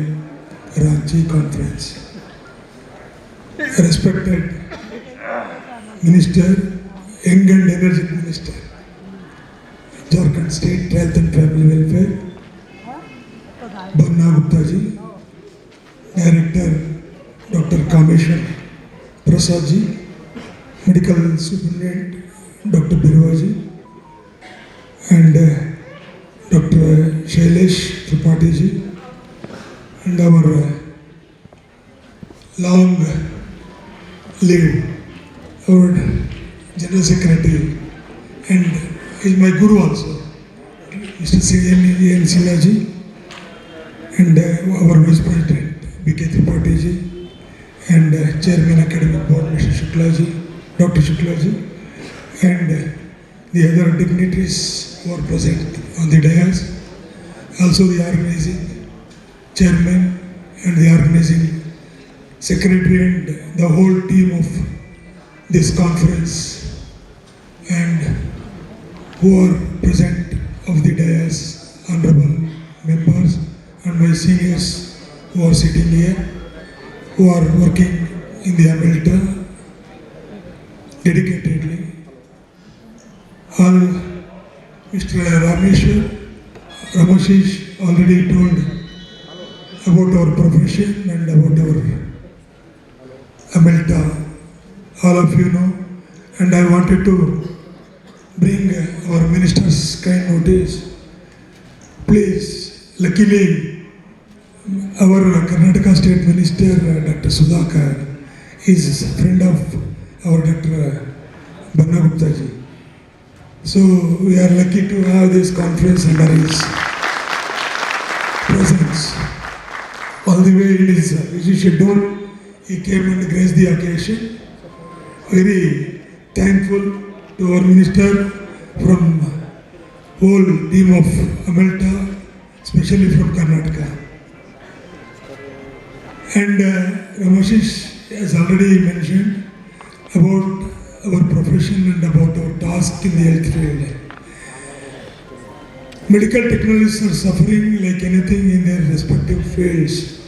Ranchi conference. Respected Minister, Young and Energetic Minister, Jharkhand State Health and Family Welfare, Bhanna Gupta ji, Director Dr. Kameshwar Prasad ji, Medical Superintendent Dr. Birwa ji, and Dr. Shailesh Tripathi ji, and our long live our General Secretary and is my Guru also, Mr. C.N. Sinha ji, and our Vice President B.K. Tripathi ji, and Chairman Academic Board Mr. Shukla ji, Dr. Shukla ji, and the other dignitaries who are present on the dais, also the organizing Chairman and the organizing Secretary and the whole team of this conference, and who are present of the dais, honorable members and my seniors who are sitting here, who are working in the Amelta dedicatedly. All Mr. Ramashish already told about our profession and about our Amelta. All of you know, and I wanted to bring our minister's kind notice. Please, luckily, our Karnataka State Minister, Dr. Sudhakar, is a friend of our Dr. Banna Gupta ji. So we are lucky to have this conference under his presence. All the way it is busy schedule, he came and graced the occasion. Very thankful to our minister from whole team of Amelta, especially from Karnataka. And Ramashish has already mentioned about our profession and about our task in the health field. Medical technologists are suffering like anything in their respective fields,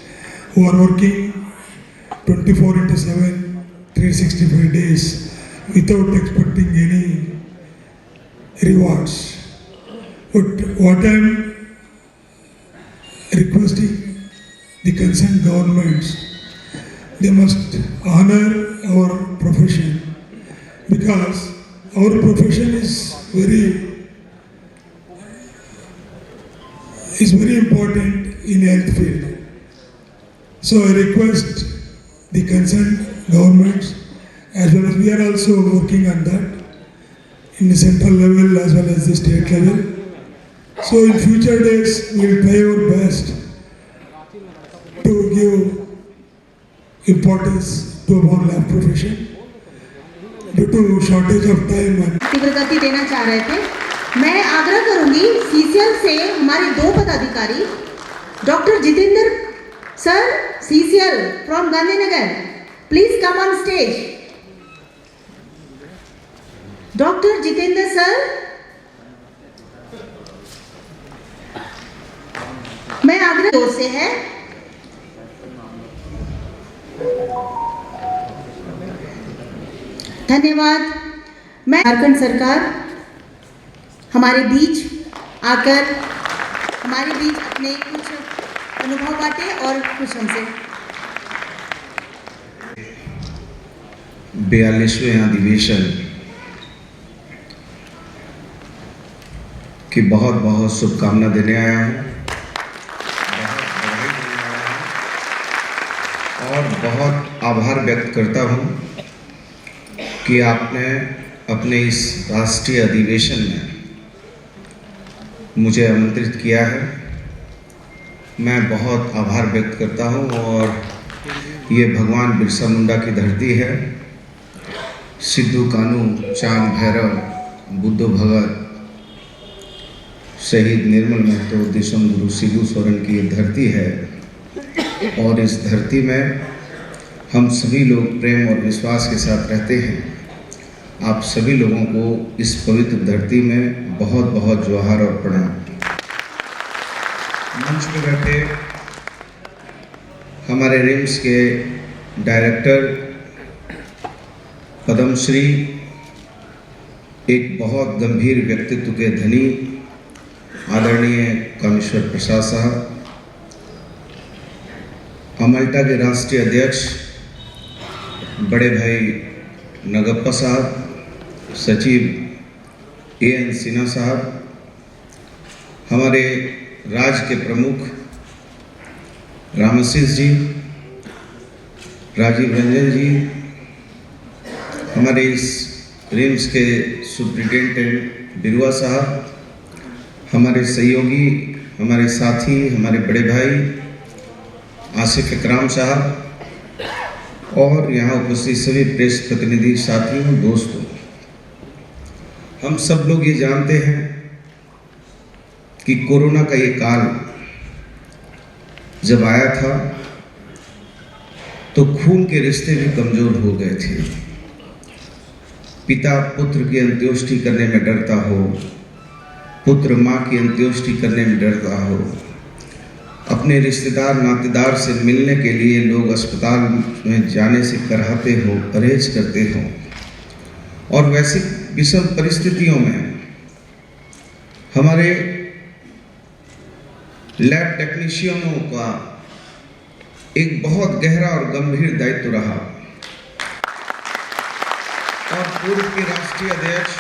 who are working 24/7, 365 days without expecting any rewards. But what I am requesting the concerned governments, they must honor our profession, because our profession is very important in health field. So I request the concerned governments, as well as we are also working on that in the central level as well as the state level. So in future days we will try our best to give importance to our lab profession. Due to shortage of time and तीव्र गति देना चाह रहे थे, मैं आग्रह करूंगी CCL से हमारे 2 पदाधिकारी, doctor Jitendra sir, CCL from Gandhinagar, please come on stage. Doctor Jitendra sir, मैं आग्रह जोर से है. धन्यवाद. मैं झारखंड सरकार हमारे बीच आकर हमारे बीच अपने कुछ अनुभव बांटे और कुछ हमसे 42वें अधिवेशन की बहुत बहुत शुभकामना देने आया हूँ, और बहुत आभार व्यक्त करता हूँ कि आपने अपने इस राष्ट्रीय अधिवेशन में मुझे आमंत्रित किया है. मैं बहुत आभार व्यक्त करता हूँ, और ये भगवान बिरसा मुंडा की धरती है. सिद्धू कानू, चांद भैरव, बुद्धू भगत, शहीद निर्मल महतो, दिशम गुरु शिबू सोरेन की ये धरती है. और इस धरती में हम सभी लोग प्रेम और विश्वास के साथ रहते हैं. आप सभी लोगों को इस पवित्र धरती में बहुत बहुत जोहार और प्रणाम. मंच में बैठे हमारे रिम्स के डायरेक्टर, पद्मश्री, एक बहुत गंभीर व्यक्तित्व के धनी आदरणीय कामेश्वर प्रसाद साहब, अमल्टा के राष्ट्रीय अध्यक्ष बड़े भाई नगप्पा साहब, सचिव एएन सिन्हा साहब, हमारे राज्य के प्रमुख रामाशीष जी, राजीव रंजन जी, हमारे इस रिम्स के सुप्रिंटेंडेंट बिरुआ साहब, हमारे सहयोगी, हमारे साथी, हमारे बड़े भाई आसिफ इकराम साहब, और यहाँ उपस्थित सभी प्रेस प्रतिनिधि साथियों, दोस्तों, हम सब लोग ये जानते हैं कि कोरोना का ये काल जब आया था तो खून के रिश्ते भी कमजोर हो गए थे. पिता पुत्र की अंत्येष्टि करने में डरता हो, पुत्र माँ की अंत्योष्टि करने में डरता हो, अपने रिश्तेदार नातेदार से मिलने के लिए लोग अस्पताल में जाने से कराते हो, परहेज करते हो, और वैसी विषम परिस्थितियों में हमारे लैब टेक्नीशियनों का एक बहुत गहरा और गंभीर दायित्व रहा। और पूर्व के राष्ट्रीय अध्यक्ष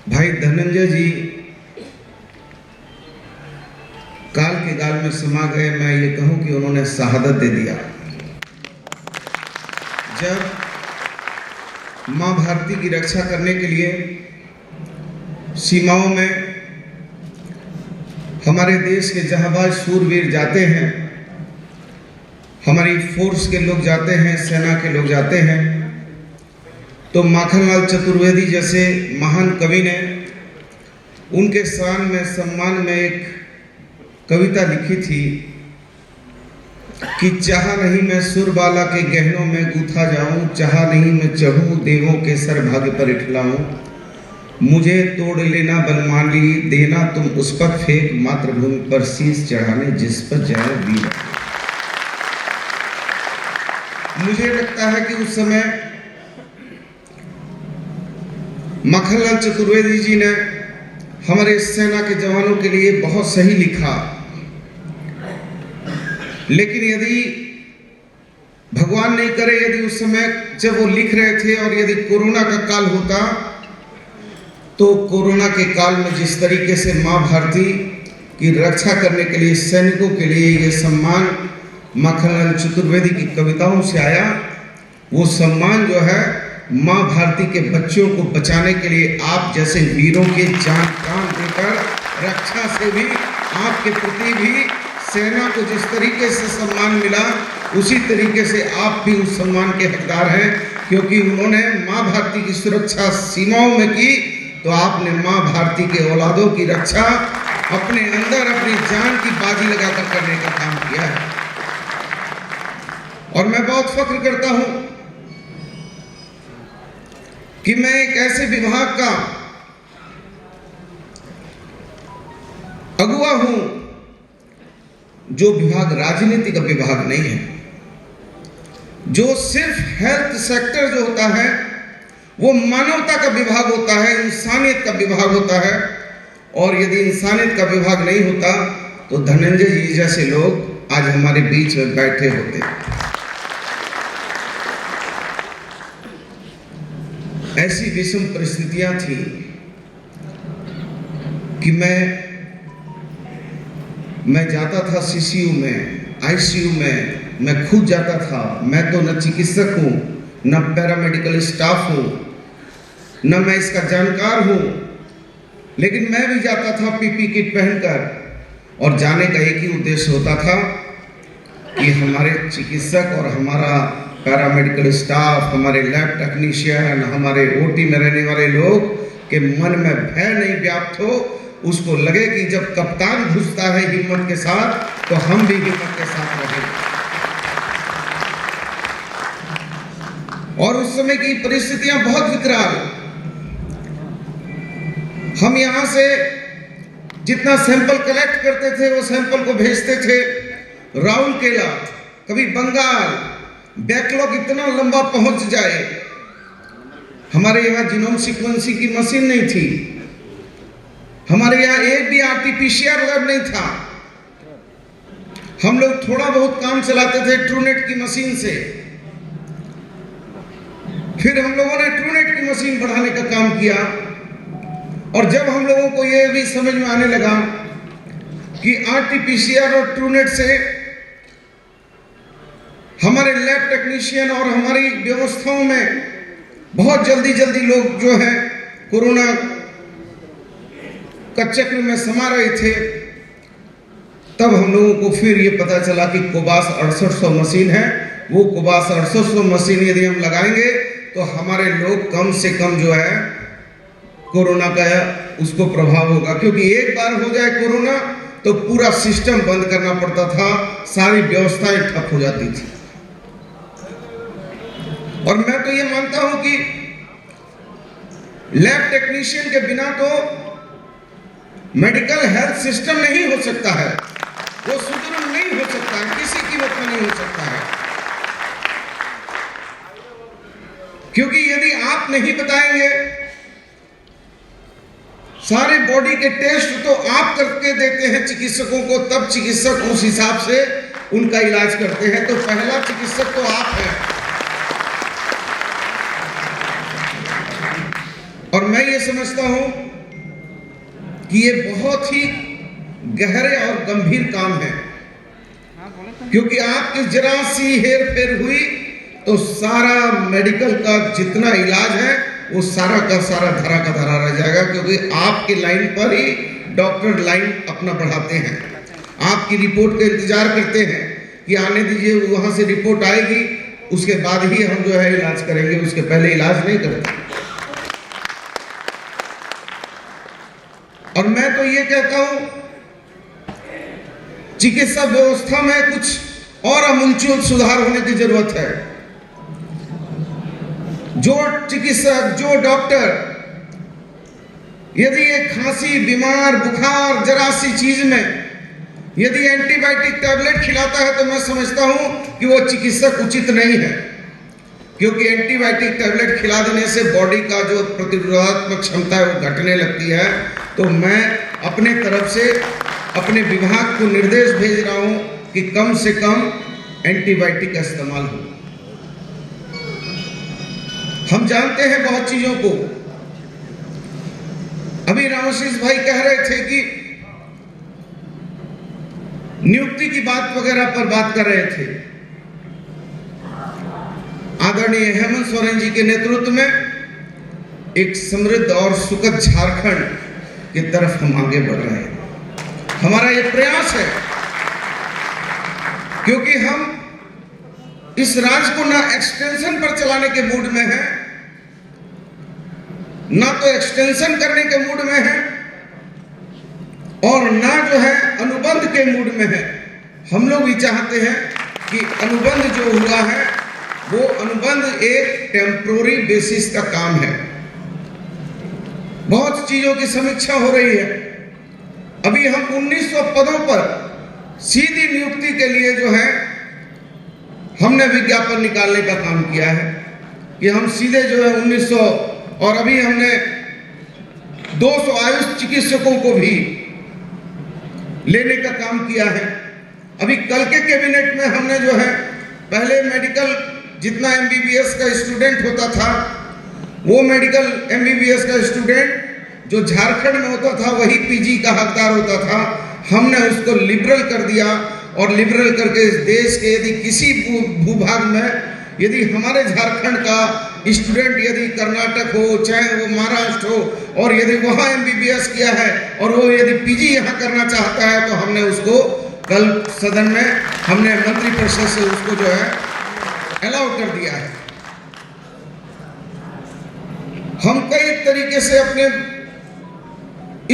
भाई धनंजय जी काल के गाल में समा गए। मैं ये कहूं कि उन्होंने शहादत दे दिया। जब मां भारती की रक्षा करने के लिए सीमाओं में हमारे देश के जहांबाज शूरवीर जाते हैं, हमारी फोर्स के लोग जाते हैं, सेना के लोग जाते हैं, तो माखनलाल चतुर्वेदी जैसे महान कवि ने उनके शान में सम्मान में एक कविता लिखी थी कि चाहा नहीं मैं सुरबाला के गहनों में गूथा जाऊं, चाहा नहीं मैं चढ़ूं देवों के सर भाग्य पर इठलाऊं, मुझे तोड़ लेना बलमाली देना तुम उस पर फेंक मातृभूमि पर शीश चढ़ाने जिस पर जाए वीर। मुझे लगता है कि उस समय माखनलाल चतुर्वेदी जी ने हमारे सेना के जवानों के लिए बहुत सही लिखा। लेकिन यदि भगवान नहीं करे, यदि उस समय जब वो लिख रहे थे और यदि कोरोना का काल होता, तो कोरोना के काल में जिस तरीके से मां भारती की रक्षा करने के लिए सैनिकों के लिए ये सम्मान माखनलाल चतुर्वेदी की कविताओं से आया, वो सम्मान जो है मां भारती के बच्चों को बचाने के लिए आप जैसे वीरों के जान प्राण देकर रक्षा से भी आपके प्रति भी सेना को जिस तरीके से सम्मान मिला, उसी तरीके से आप भी उस सम्मान के हकदार हैं, क्योंकि उन्होंने मां भारती की सुरक्षा सीमाओं में की, तो आपने मां भारती के औलादों की रक्षा अपने अंदर अपनी जान की बाजी लगाकर करने का काम किया है। और मैं बहुत फख्र करता हूं कि मैं एक ऐसे विभाग का अगुवा हूं जो विभाग राजनीति का विभाग नहीं है, जो सिर्फ हेल्थ सेक्टर जो होता है वो मानवता का विभाग होता है, इंसानियत का विभाग होता है। और यदि इंसानियत का विभाग नहीं होता तो धनंजय जी जैसे लोग आज हमारे बीच में बैठे होते। ऐसी विषम परिस्थितियां थी कि मैं जाता था सीसीयू में, आईसीयू में, मैं खुद जाता था। मैं तो न चिकित्सक हूं, न पैरामेडिकल स्टाफ हूं, न मैं इसका जानकार हूं, लेकिन मैं भी जाता था पीपी किट पहनकर। और जाने का एक ही उद्देश्य होता था कि हमारे चिकित्सक और हमारा पैरामेडिकल स्टाफ, हमारे लैब टेक्नीशियन, हमारे ओटी में रहने वाले लोग के मन में भय नहीं व्याप्त हो, उसको लगे कि जब कप्तान घुसता है हिम्मत के साथ तो हम भी हिम्मत के साथ रहेंगे। और उस समय की परिस्थितियां बहुत विकराल। हम यहां से जितना सैंपल कलेक्ट करते थे वो सैंपल को भेजते थे राउरकेला, कभी बंगाल। बैकलॉग इतना लंबा पहुंच जाए। हमारे यहां जीनोम सीक्वेंसिंग की मशीन नहीं थी, हमारे यहां एक भी आरटीपीसीआर लैब नहीं था। हम लोग थोड़ा बहुत काम चलाते थे ट्रूनेट की मशीन से। फिर हम लोगों ने ट्रूनेट की मशीन बढ़ाने का काम किया। और जब हम लोगों को यह भी समझ में आने लगा कि आरटीपीसीआर और ट्रूनेट से हमारे लैब टेक्नीशियन और हमारी व्यवस्थाओं में बहुत जल्दी लोग जो है कोरोना का चक्र में समा रहे थे, तब हम लोगों को फिर ये पता चला कि कोबास 6800 मशीन है। वो कोबास 6800 मशीन यदि हम लगाएंगे तो हमारे लोग कम से कम जो है कोरोना का उसको प्रभाव होगा, क्योंकि एक बार हो जाए कोरोना तो पूरा सिस्टम बंद करना पड़ता था, सारी व्यवस्थाएं ठप हो जाती थी। और मैं तो ये मानता हूं कि लैब टेक्नीशियन के बिना तो मेडिकल हेल्थ सिस्टम नहीं हो सकता है, वो सुदृढ़ नहीं हो सकता है, किसी कीमत में नहीं हो सकता है। क्योंकि यदि आप नहीं बताएंगे, सारे बॉडी के टेस्ट तो आप करके देते हैं चिकित्सकों को, तब चिकित्सक उस हिसाब से उनका इलाज करते हैं। तो पहला चिकित्सक तो आप हैं। और मैं ये समझता हूं कि ये बहुत ही गहरे और गंभीर काम है, क्योंकि आपकी जरा सी हेर फेर हुई तो सारा मेडिकल का जितना इलाज है वो सारा का सारा धरा का धरा रह जाएगा। क्योंकि आपके लाइन पर ही डॉक्टर लाइन अपना बढ़ाते हैं, आपकी रिपोर्ट का इंतजार करते हैं कि आने दीजिए, वहां से रिपोर्ट आएगी, उसके बाद ही हम जो है इलाज करेंगे, उसके पहले इलाज नहीं करेंगे। और मैं तो ये कहता हूं, चिकित्सा व्यवस्था में कुछ और आमूलचूल सुधार होने की जरूरत है। जो चिकित्सक, जो डॉक्टर यदि एक खांसी, बीमार, बुखार, जरा सी चीज में यदि एंटीबायोटिक टैबलेट खिलाता है, तो मैं समझता हूं कि वो चिकित्सक उचित नहीं है। क्योंकि एंटीबायोटिक टैबलेट खिला देने से बॉडी का जो प्रतिरोधात्मक क्षमता है वो घटने लगती है। तो मैं अपने तरफ से अपने विभाग को निर्देश भेज रहा हूं कि कम से कम एंटीबायोटिक का इस्तेमाल हो। हम जानते हैं बहुत चीजों को। अभी रामाशीष भाई कह रहे थे कि नियुक्ति की बात वगैरह पर बात कर रहे थे। आदरणीय हेमंत सोरेन जी के नेतृत्व में एक समृद्ध और सुखद झारखंड की तरफ हम आगे बढ़ रहे हैं। हमारा ये प्रयास है, क्योंकि हम इस राज्य को ना एक्सटेंशन पर चलाने के मूड में है, ना तो एक्सटेंशन करने के मूड में है, और ना जो है अनुबंध के मूड में है। हम लोग भी चाहते हैं कि अनुबंध जो हुआ है वो अनुबंध एक टेम्पोररी बेसिस का काम है। बहुत चीजों की समीक्षा हो रही है। अभी हम 1900 पदों पर सीधी नियुक्ति के लिए जो है हमने विज्ञापन निकालने का काम किया है कि हम सीधे जो है 1900, और अभी हमने 200 आयुष चिकित्सकों को भी लेने का काम किया है। अभी कल के कैबिनेट में हमने जो है पहले मेडिकल जितना एमबीबीएस का स्टूडेंट होता था, वो मेडिकल एमबीबीएस का स्टूडेंट जो झारखंड में होता था वही पीजी का हकदार होता था। हमने उसको लिबरल कर दिया, और लिबरल करके इस देश के यदि किसी भूभाग में यदि हमारे झारखंड का स्टूडेंट यदि कर्नाटक हो, चाहे वो महाराष्ट्र हो, और यदि वहाँ एमबीबीएस किया है और वो यदि पीजी यहाँ करना चाहता है, तो हमने उसको कल सदन में हमने मंत्रिपरिषद से उसको जो है अलाउ कर दिया है। हम कई तरीके से अपने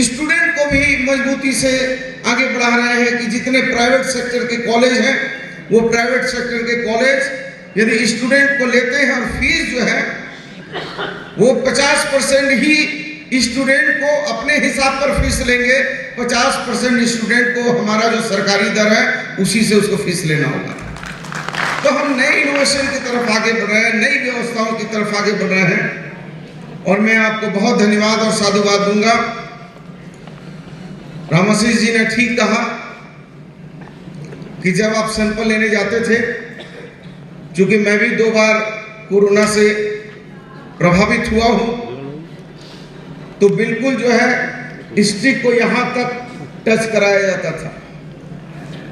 स्टूडेंट को भी मजबूती से आगे बढ़ा रहे हैं कि जितने प्राइवेट सेक्टर के कॉलेज हैं, वो प्राइवेट सेक्टर के कॉलेज यदि स्टूडेंट को लेते हैं और फीस जो है वो 50% ही स्टूडेंट को अपने हिसाब पर फीस लेंगे, 50% स्टूडेंट को हमारा जो सरकारी दर है उसी से उसको फीस लेना होगा। तो हम नई इनोवेशन की तरफ आगे बढ़ रहे हैं, नई व्यवस्थाओं की तरफ आगे बढ़ रहे हैं। और मैं आपको बहुत धन्यवाद और साधुवाद दूंगा। रामाशीष जी ने ठीक कहा कि जब आप सैंपल लेने जाते थे, क्योंकि मैं भी 2 बार कोरोना से प्रभावित हुआ हूं, तो बिल्कुल जो है स्टिक को यहां तक टच कराया जाता था,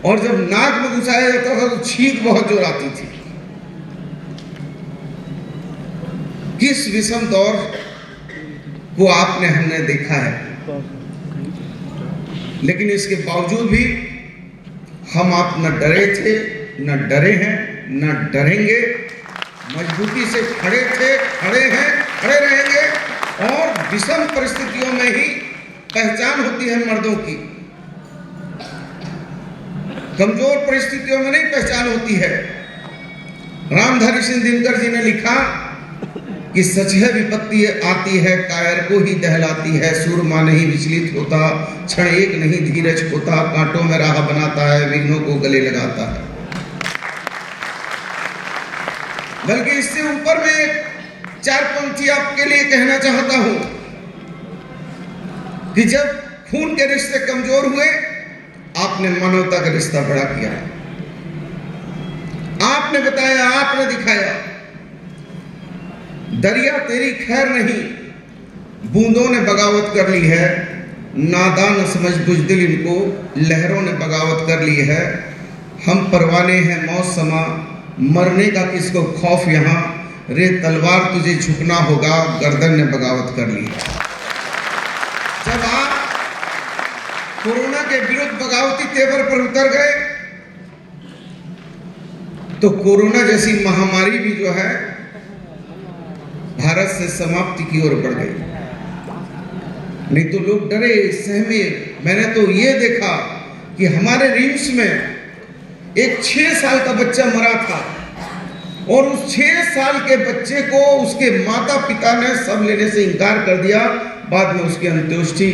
और जब नाक में घुसाया जाता था तो छींक बहुत जोर आती थी। किस विषम दौर को आपने हमने देखा है, लेकिन इसके बावजूद भी हम आप न डरे थे, न डरे हैं, न डरेंगे। मजबूती से खड़े थे, खड़े हैं, खड़े रहेंगे। और विषम परिस्थितियों में ही पहचान होती है मर्दों की, कमजोर परिस्थितियों में नहीं पहचान होती है। रामधारी सिंह दिनकर जी ने लिखा कि सच है विपत्ति आती है कायर को ही दहलाती है, सूरमा नहीं विचलित होता, क्षण एक नहीं धीरज होता, कांटों में राह बनाता है, विघ्नों को गले लगाता है। बल्कि इससे ऊपर मैं 4 पंक्ति आपके लिए कहना चाहता हूं कि जब खून के रिश्ते कमजोर हुए, आपने मानवता का रिश्ता बड़ा किया, आपने बताया, आपने दिखाया। दरिया तेरी खैर नहीं, बूंदों ने बगावत कर ली है, नादान समझ बुजदिल इनको, लहरों ने बगावत कर ली है। हम परवाने हैं मौत समा, मरने का किसको खौफ यहाँ, रे तलवार तुझे झुकना होगा, गर्दन ने बगावत कर ली है। जब आप कोरोना के विरुद्ध बगावती तेवर पर उतर गए तो कोरोना जैसी महामारी भी जो है भारत से समाप्ति की ओर बढ़ गई। नहीं तो लोग डरे सहमे। मैंने तो ये देखा कि हमारे रिम्स में एक 6 साल का बच्चा मरा था और उस 6 साल के बच्चे को उसके माता पिता ने सब लेने से इनकार कर दिया। बाद में उसकी अंत्येष्टि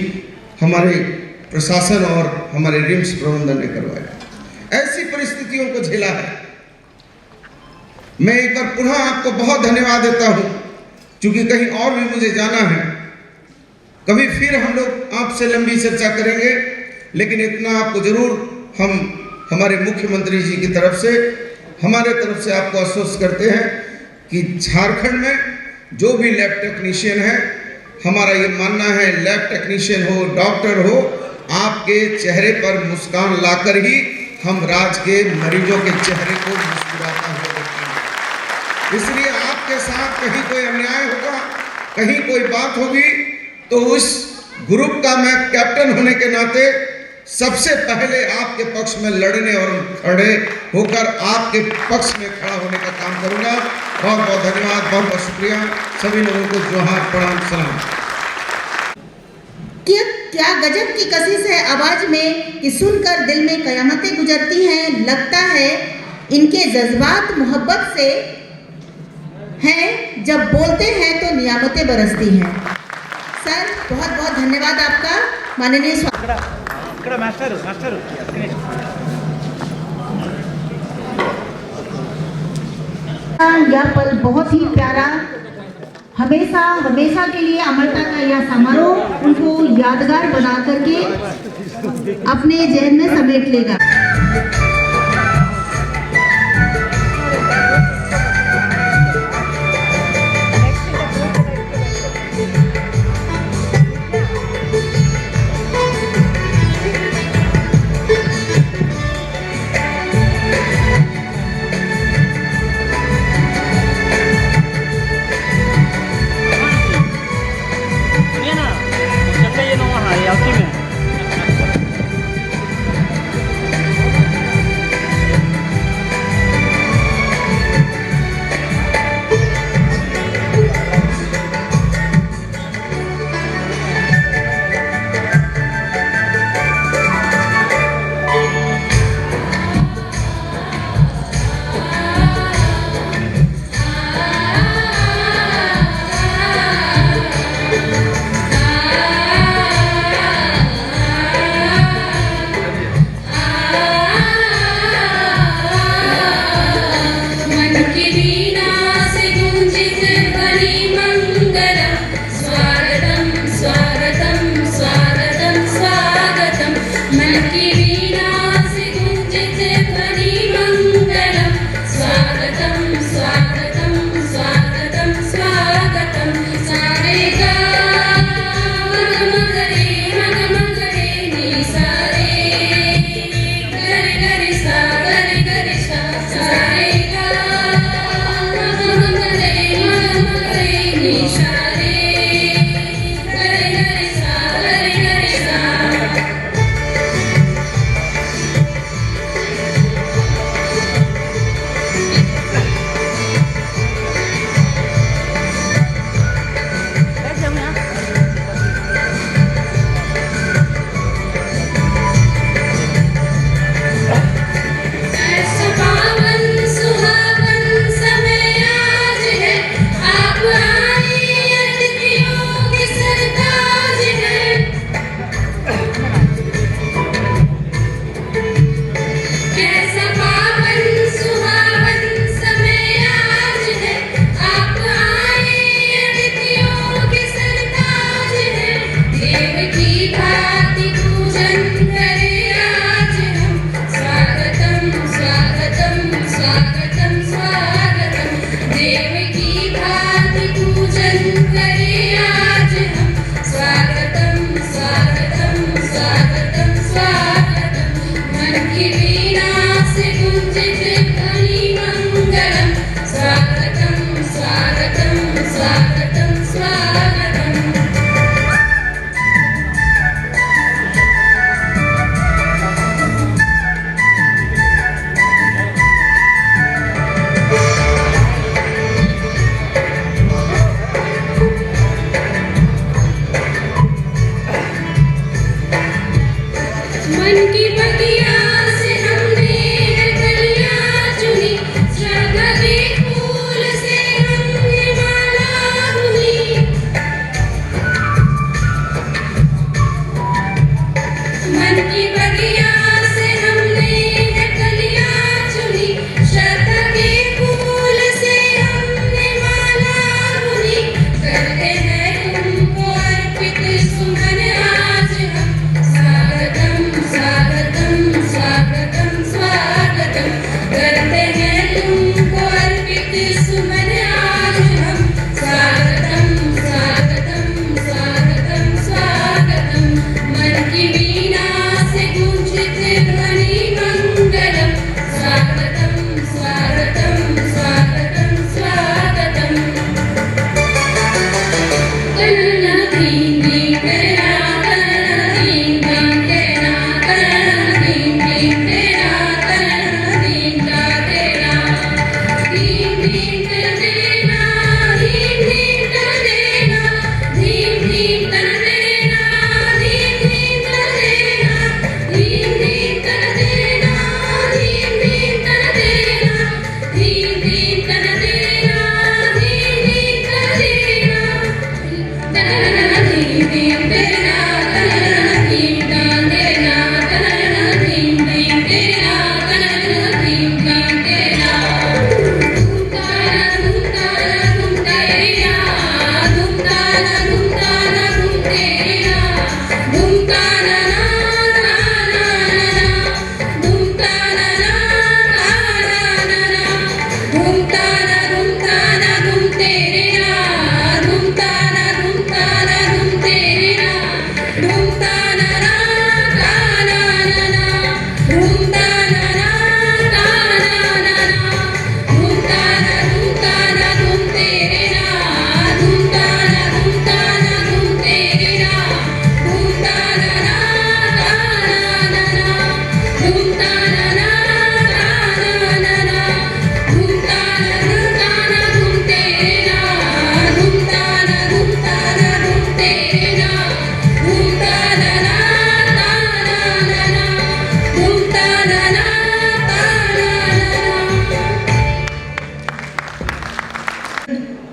हमारे प्रशासन और हमारे रिम्स प्रबंधन ने करवाया। ऐसी परिस्थितियों को झेला है। मैं एक बार पुनः आपको बहुत धन्यवाद देता हूं, क्योंकि कहीं और भी मुझे जाना है। कभी फिर हम लोग आपसे लंबी चर्चा करेंगे, लेकिन इतना आपको जरूर हम हमारे मुख्यमंत्री जी की तरफ से, हमारे तरफ से आपको आश्वस्त करते हैं कि झारखंड में जो भी लैब टेक्नीशियन है, हमारा ये मानना है लैब टेक्नीशियन हो, डॉक्टर हो, आपके चेहरे पर मुस्कान लाकर ही हम राज्य के मरीजों के चेहरे को मुस्कुराता हुआ देखेंगे। इसलिए आपके साथ कहीं कोई अन्याय होगा, कहीं कोई बात होगी, तो उस ग्रुप का मैं कैप्टन होने के नाते सबसे पहले आपके पक्ष में लड़ने और खड़े होकर आपके पक्ष में खड़ा होने का काम करूंगा। बहुत बहुत धन्यवाद, बहुत बहुत शुक्रिया। सभी लोगों को जोहार, प्रणाम, सलाम। क्या गजब की कशिश है आवाज में कि सुनकर दिल में कयामतें गुजरती हैं। लगता है इनके जज्बात मोहब्बत से हैं, जब बोलते हैं तो नियामतें बरसती हैं। सर बहुत बहुत धन्यवाद आपका, माननीय यह पल बहुत ही प्यारा, हमेशा हमेशा के लिए अमरता का यह समारोह उनको यादगार बना करके अपने जहन में समेट लेगा।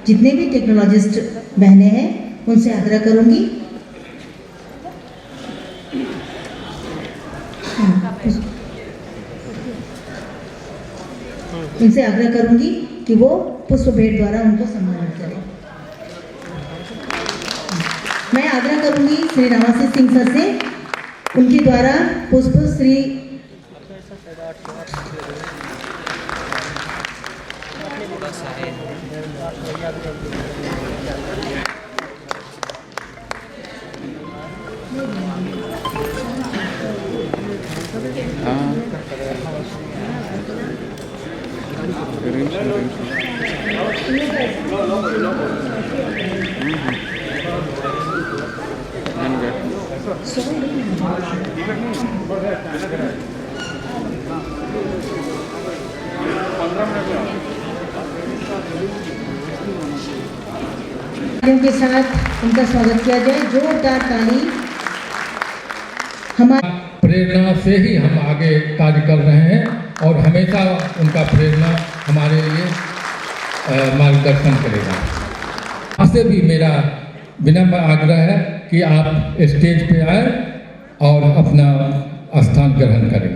जितने भी टेक्नोलॉजिस्ट बहनें हैं उनसे आग्रह करूंगी कि वो पुष्प भेंट द्वारा उनको सम्मानित करें। मैं आग्रह करूंगी श्री रामाशीष सिंह सर से उनके द्वारा पुष्प श्री के साथ उनका स्वागत किया जाए। जोरदार ताली। हमारे प्रेरणा से ही हम आगे कार्य कर रहे हैं और हमेशा उनका प्रेरणा हमारे लिए मार्गदर्शन करेगा। आपसे भी मेरा विनम्र आग्रह है कि आप स्टेज पे आए और अपना स्थान ग्रहण करें।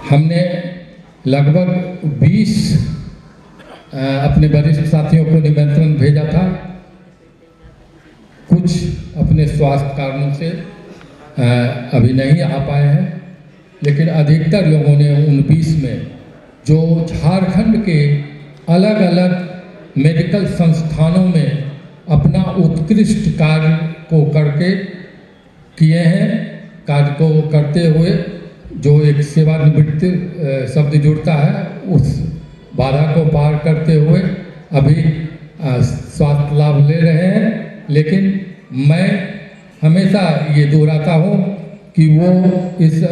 हमने लगभग 20 अपने वरिष्ठ साथियों को निमंत्रण भेजा था। कुछ अपने स्वास्थ्य कारणों से अभी नहीं आ पाए हैं, लेकिन अधिकतर लोगों ने उन 20 में जो झारखंड के अलग अलग मेडिकल संस्थानों में अपना उत्कृष्ट कार्य को करके किए हैं, कार्य को करते हुए जो एक सेवानिवृत्ति शब्द जुड़ता है, उस बाधा को पार करते हुए अभी स्वास्थ्य लाभ ले रहे हैं। लेकिन मैं हमेशा ये दोहराता हूँ कि वो इस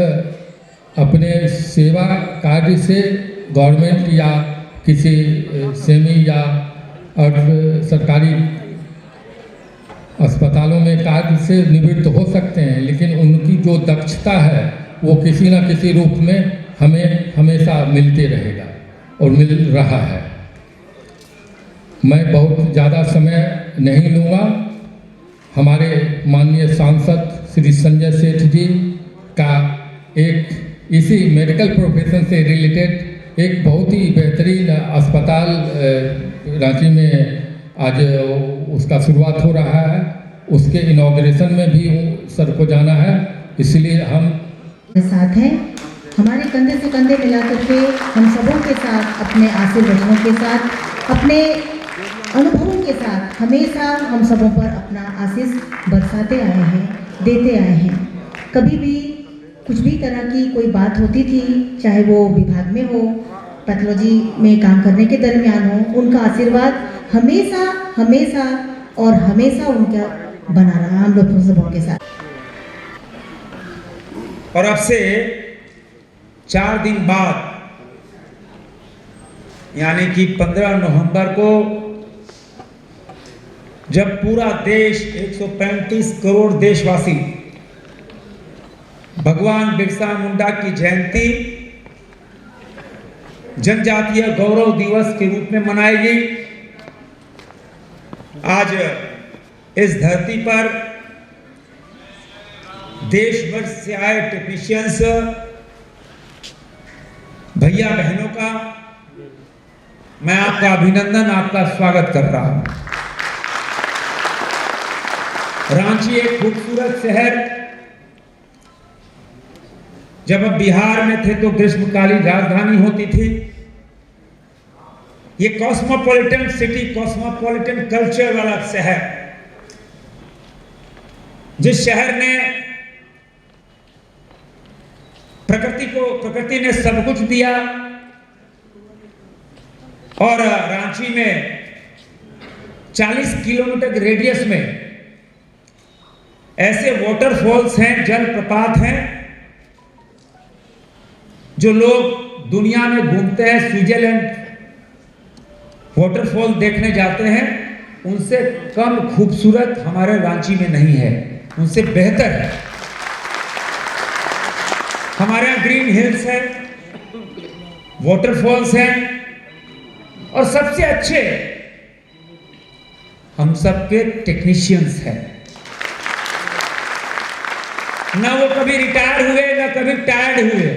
अपने सेवा कार्य से गवर्नमेंट या किसी सेमी या सरकारी अस्पतालों में कार्य से निवृत्त हो सकते हैं, लेकिन उनकी जो दक्षता है वो किसी न किसी रूप में हमें हमेशा मिलते रहेगा और मिल रहा है। मैं बहुत ज़्यादा समय नहीं लूँगा। हमारे माननीय सांसद श्री संजय सेठ जी का एक इसी मेडिकल प्रोफेशन से रिलेटेड एक बहुत ही बेहतरीन अस्पताल रांची में आज उसका शुरुआत हो रहा है। उसके इनॉग्रेशन में भी सर को जाना है, इसलिए हम साथ हैं। हमारे कंधे से कंधे मिलाकर के हम सबों के साथ, अपने आशीर्वादों के साथ, अपने अनुभवों के साथ हमेशा हम सबों पर अपना आशीष बरसाते आए हैं, देते आए हैं। कभी भी कुछ भी तरह की कोई बात होती थी, चाहे वो विभाग में हो, पैथोलॉजी में काम करने के दरमियान हो, उनका आशीर्वाद हमेशा हमेशा और हमेशा उनका बना रहा हम लोग सबों के साथ। और अब से 4 दिन बाद यानी कि 15 नवंबर को जब पूरा देश 135 करोड़ देशवासी भगवान बिरसा मुंडा की जयंती जनजातीय गौरव दिवस के रूप में मनाएगी, आज इस धरती पर देश भर से आए टेक्नीशियंस भैया बहनों का मैं आपका अभिनंदन, आपका स्वागत कर रहा हूं। रांची एक खूबसूरत शहर, जब हम बिहार में थे तो ग्रीष्मकालीन राजधानी होती थी। ये कॉस्मोपॉलिटन सिटी, कॉस्मोपॉलिटन कल्चर वाला शहर, जिस शहर ने प्रकृति ने सब कुछ दिया और रांची में 40 किलोमीटर के रेडियस में ऐसे वाटरफॉल्स हैं, जलप्रपात हैं, जो लोग दुनिया में घूमते हैं, स्विट्जरलैंड वाटरफॉल देखने जाते हैं, उनसे कम खूबसूरत हमारे रांची में नहीं है, उनसे बेहतर है। हमारे यहाँ ग्रीन हिल्स है, वाटरफॉल्स हैं और सबसे अच्छे हम सबके टेक्नीशियंस हैं। ना वो कभी रिटायर हुए ना कभी टायर्ड हुए।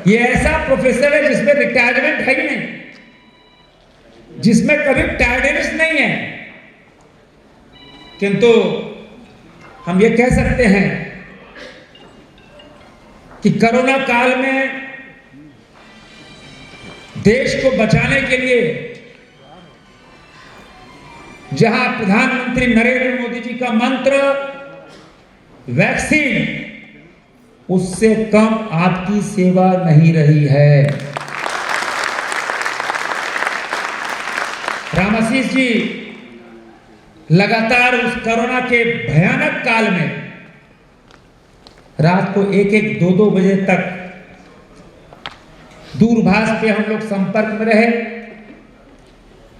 ये ऐसा प्रोफेसर है जिसमें रिटायरमेंट है ही नहीं, जिसमें कभी टायर्डनेस नहीं है। किंतु हम ये कह सकते हैं कि कोरोना काल में देश को बचाने के लिए जहां प्रधानमंत्री नरेंद्र मोदी जी का मंत्र वैक्सीन, उससे कम आपकी सेवा नहीं रही है। रामाशीष जी लगातार उस कोरोना के भयानक काल में रात को 1-1, 2-2 बजे तक दूरभाष पे हम लोग संपर्क में रहे।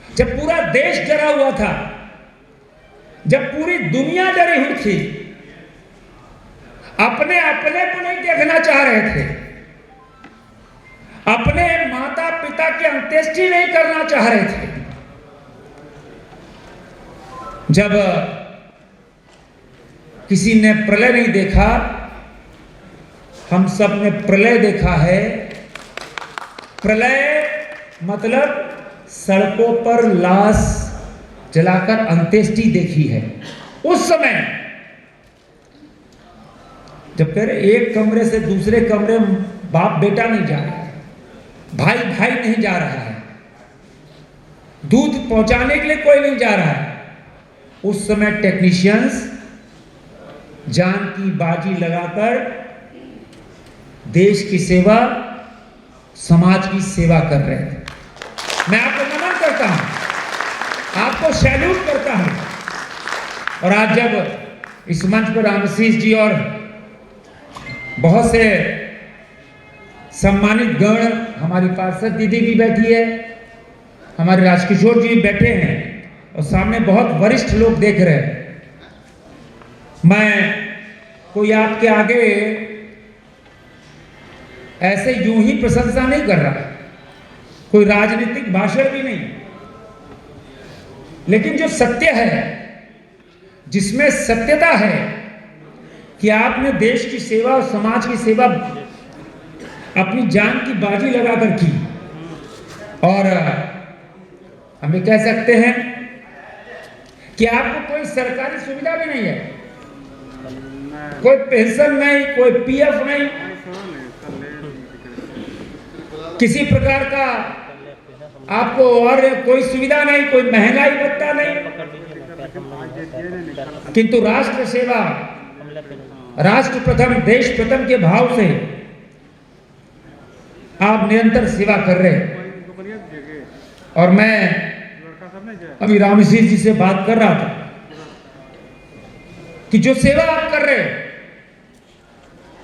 जब पूरा देश डरा हुआ था, जब पूरी दुनिया डरी हुई थी, अपने अपने को नहीं देखना चाह रहे थे, अपने माता पिता की अंत्येष्टि नहीं करना चाह रहे थे, जब किसी ने प्रलय नहीं देखा, हम सब ने प्रलय देखा है। प्रलय मतलब सड़कों पर लाश जलाकर अंत्येष्टि देखी है। उस समय जब कह रहे एक कमरे से दूसरे कमरे बाप बेटा नहीं जा रहा है, भाई भाई नहीं जा रहा है, दूध पहुंचाने के लिए कोई नहीं जा रहा है। उस समय टेक्नीशियंस जान की बाजी लगाकर देश की सेवा, समाज की सेवा कर रहे थे। मैं आपको नमन करता हूं, आपको सैल्यूट करता हूं। और आज जब इस मंच पर रामशीष जी और बहुत से सम्मानित गण, हमारी पार्षद दीदी भी बैठी है, हमारे राजकिशोर जी बैठे हैं और सामने बहुत वरिष्ठ लोग देख रहे हैं, मैं कोई आपके आगे ऐसे यूं ही प्रशंसा नहीं कर रहा, कोई राजनीतिक भाषण भी नहीं, लेकिन जो सत्य है, जिसमें सत्यता है कि आपने देश की सेवा और समाज की सेवा अपनी जान की बाजी लगाकर की। और हम ये कह सकते हैं कि आपको कोई सरकारी सुविधा भी नहीं है, कोई पेंशन नहीं, कोई पीएफ नहीं, किसी प्रकार का आपको और कोई सुविधा नहीं, कोई महंगाई भत्ता नहीं, किंतु राष्ट्र सेवा, राष्ट्र प्रथम, देश प्रथम के भाव से आप निरंतर सेवा कर रहे हैं। और मैं अभी रामशीष जी से बात कर रहा था कि जो सेवा आप कर रहे हैं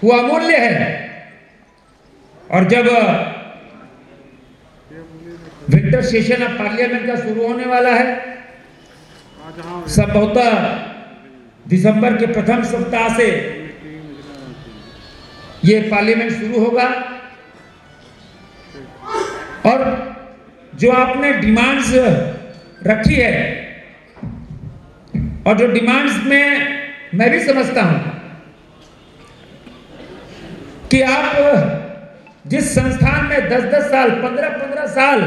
वो अमूल्य है। और जब विंटर सेशन ऑफ पार्लियामेंट का शुरू होने वाला है, संभवतः दिसंबर के प्रथम सप्ताह से ये पार्लियामेंट शुरू होगा, और जो आपने डिमांड्स रखी है, और जो डिमांड्स में मैं भी समझता हूं कि आप जिस संस्थान में 10-10 साल, 15-15 साल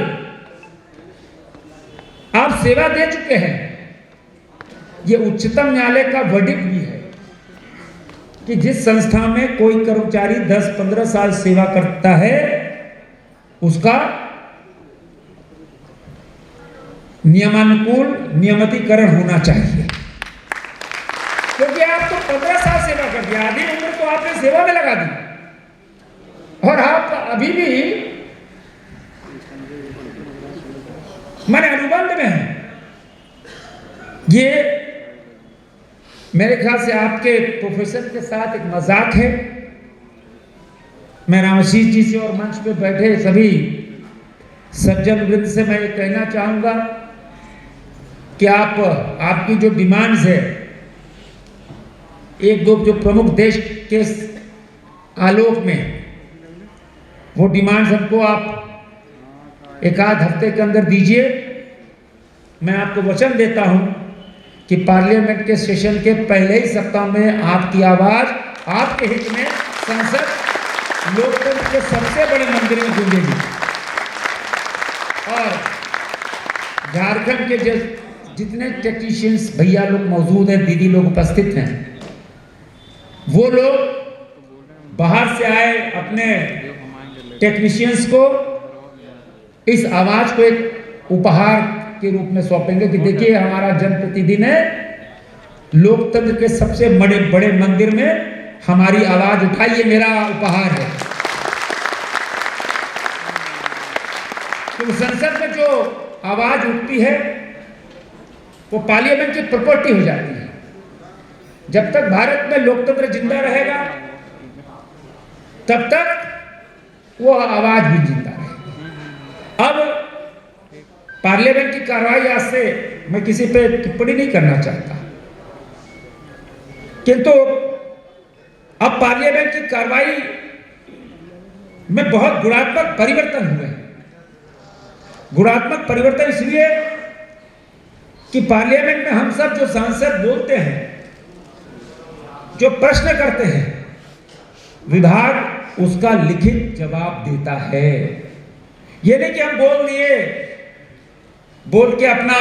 आप सेवा दे चुके हैं, ये उच्चतम न्यायालय का वर्डिक्ट भी है कि जिस संस्था में कोई कर्मचारी 10-15 साल सेवा करता है उसका नियमानुकूल नियमितीकरण होना चाहिए। क्योंकि आप तो 15 साल सेवा कर दिया, आधी उम्र तो आपने सेवा में लगा दी, और आप अभी भी मैंने अनुबंध में है। ये मेरे ख्याल से आपके प्रोफेशन के साथ एक मजाक है। मैं रामशीष जी से और मंच पे बैठे सभी सज्जन वृंद से मैं ये कहना चाहूंगा कि आपकी जो डिमांड्स है, एक दो जो प्रमुख देश के आलोक में, वो डिमांड्स हमको आप एक आध हफ्ते के अंदर दीजिए। मैं आपको वचन देता हूं कि पार्लियामेंट के सेशन के पहले ही सप्ताह में आपकी आवाज आपके हित में संसद लोकतंत्र के सबसे बड़े मंदिर में गूंजेगी। और झारखंड के जितने टेक्नीशियंस भैया लोग मौजूद हैं, दीदी लोग उपस्थित हैं, वो लोग बाहर से आए अपने टेक्नीशियंस को इस आवाज को एक उपहार के रूप में सौंपेंगे कि देखिए हमारा जनप्रतिनिधि ने लोकतंत्र के सबसे बड़े बड़े मंदिर में हमारी आवाज उठाई, ये मेरा उपहार है। तो संसद में जो आवाज उठती है वो पार्लियामेंट की प्रॉपर्टी हो जाती है। जब तक भारत में लोकतंत्र जिंदा रहेगा तब तक वो आवाज भी जिंदा रहेगी। अब पार्लियामेंट की कार्रवाई आज से मैं किसी पे टिप्पणी नहीं करना चाहता, किंतु अब पार्लियामेंट की कार्रवाई में बहुत गुणात्मक परिवर्तन हुए। गुणात्मक परिवर्तन इसलिए कि पार्लियामेंट में हम सब जो सांसद बोलते हैं, जो प्रश्न करते हैं, विभाग उसका लिखित जवाब देता है। ये नहीं कि हम बोल दिए, बोल के अपना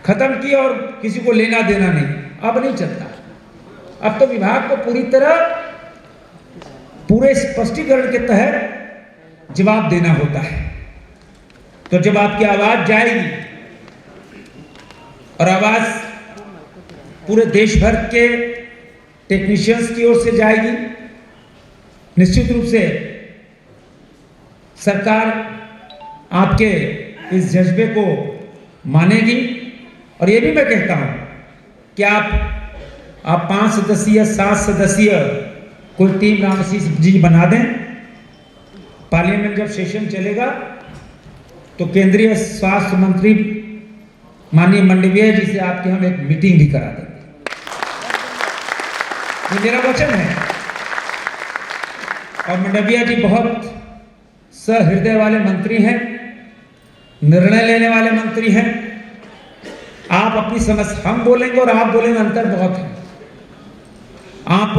खत्म किया और किसी को लेना देना नहीं। अब नहीं चलता। अब तो विभाग को पूरी तरह पूरे स्पष्टीकरण के तहत जवाब देना होता है। तो जब आपकी आवाज जाएगी और आवाज पूरे देश भर के टेक्नीशियंस की ओर से जाएगी, निश्चित रूप से सरकार आपके इस जज्बे को मानेगी। और ये भी मैं कहता हूं कि आप 5 सदस्यीय 7 सदस्यीय कोई टीम रामसी जी बना दें। पार्लियामेंट जब सेशन चलेगा तो केंद्रीय स्वास्थ्य मंत्री माननीय मंडविया जी से आपके हम एक मीटिंग भी करा देंगे। ये मेरा वचन है। और मंडविया जी बहुत सहृदय वाले मंत्री हैं, निर्णय लेने वाले मंत्री हैं। आप अपनी समझ, हम बोलेंगे और आप बोलेंगे, अंतर बहुत है। आप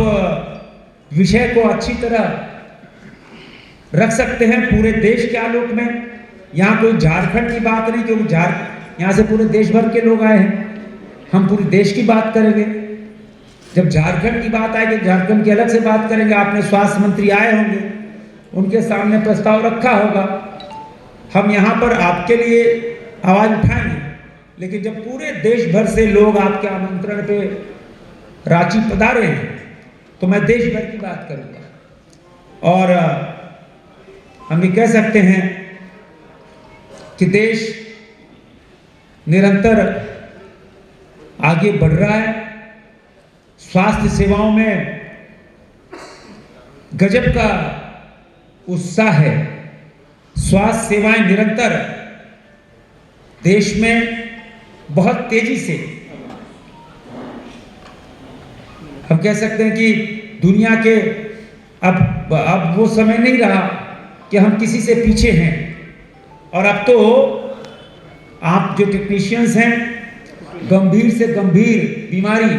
विषय को अच्छी तरह रख सकते हैं पूरे देश के आलोक में। यहाँ कोई झारखंड की बात नहीं, क्योंकि यहाँ से पूरे देश भर के लोग आए हैं। हम पूरे देश की बात करेंगे। जब झारखंड की बात आएगी, झारखंड की अलग से बात करेंगे। आपने स्वास्थ्य मंत्री आए होंगे, उनके सामने प्रस्ताव रखा होगा। हम यहाँ पर आपके लिए आवाज उठाएंगे। लेकिन जब पूरे देश भर से लोग आपके आमंत्रण पे रांची पधारे हैं, तो मैं देश भर की बात करूंगा। और हम ये कह सकते हैं कि देश निरंतर आगे बढ़ रहा है। स्वास्थ्य सेवाओं में गजब का उत्साह है। स्वास्थ्य सेवाएं निरंतर देश में बहुत तेजी से, हम कह सकते हैं कि दुनिया के अब वो समय नहीं रहा कि हम किसी से पीछे हैं। और अब तो आप जो टेक्नीशियंस हैं, गंभीर से गंभीर बीमारी,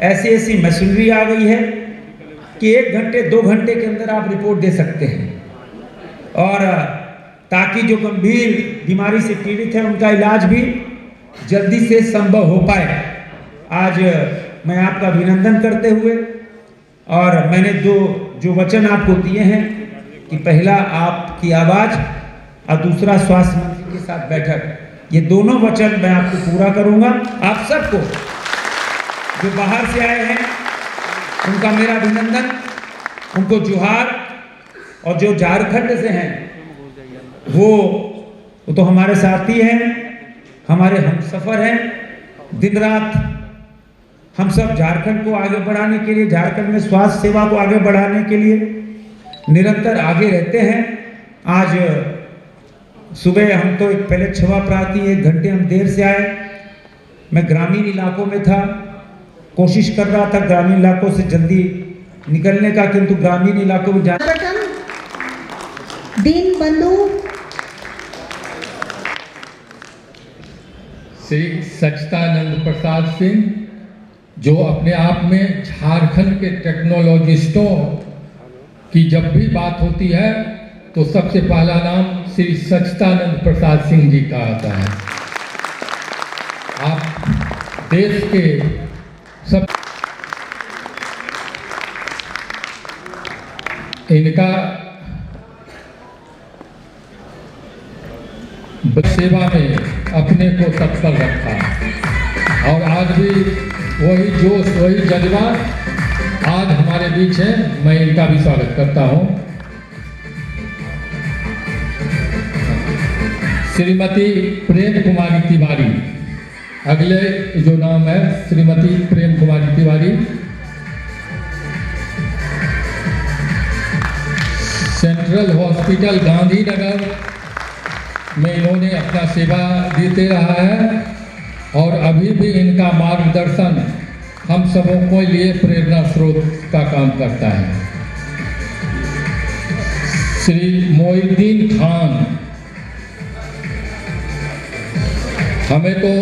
ऐसी ऐसी मशीनरी आ गई है कि 1 घंटे 2 घंटे के अंदर आप रिपोर्ट दे सकते हैं। और ताकि जो गंभीर बीमारी से पीड़ित है उनका इलाज भी जल्दी से संभव हो पाए। आज मैं आपका अभिनंदन करते हुए, और मैंने जो वचन आपको दिए हैं कि पहला आपकी आवाज और दूसरा स्वास्थ्य मंत्री के साथ बैठक, ये दोनों वचन मैं आपको पूरा करूंगा। आप सबको जो बाहर से आए हैं उनका मेरा अभिनंदन, उनको जोहार। और जो झारखंड से हैं वो तो हमारे साथी हैं, हमारे हमसफर हैं। दिन रात हम सब झारखंड को आगे बढ़ाने के लिए, झारखंड में स्वास्थ्य सेवा को आगे बढ़ाने के लिए निरंतर आगे रहते हैं। आज सुबह हम तो एक पहले क्षमा प्रार्थी 1 घंटे हम देर से आए। मैं ग्रामीण इलाकों में था, कोशिश कर रहा था ग्रामीण इलाकों से जल्दी निकलने का, किंतु ग्रामीण इलाकों में दीन बंधु श्री सच्चिदानंद प्रसाद सिंह, जो अपने आप में झारखंड के टेक्नोलॉजिस्टों की जब भी बात होती है तो सबसे पहला नाम श्री सच्चिदानंद प्रसाद सिंह जी का आता है। आप देश के सब इनका सेवा में अपने को तत्पर रखा और आज भी वही जोश, वही जज्बा आज हमारे बीच है। मैं इनका भी स्वागत करता हूं। श्रीमती प्रेम कुमारी तिवारी, अगले जो नाम है श्रीमती प्रेम कुमारी तिवारी, सेंट्रल हॉस्पिटल गांधीनगर में इन्होंने अपना सेवा देते रहा है और अभी भी इनका मार्गदर्शन हम सबों के लिए प्रेरणा स्रोत का काम करता है। श्री मोइनुद्दीन खान, हमें तो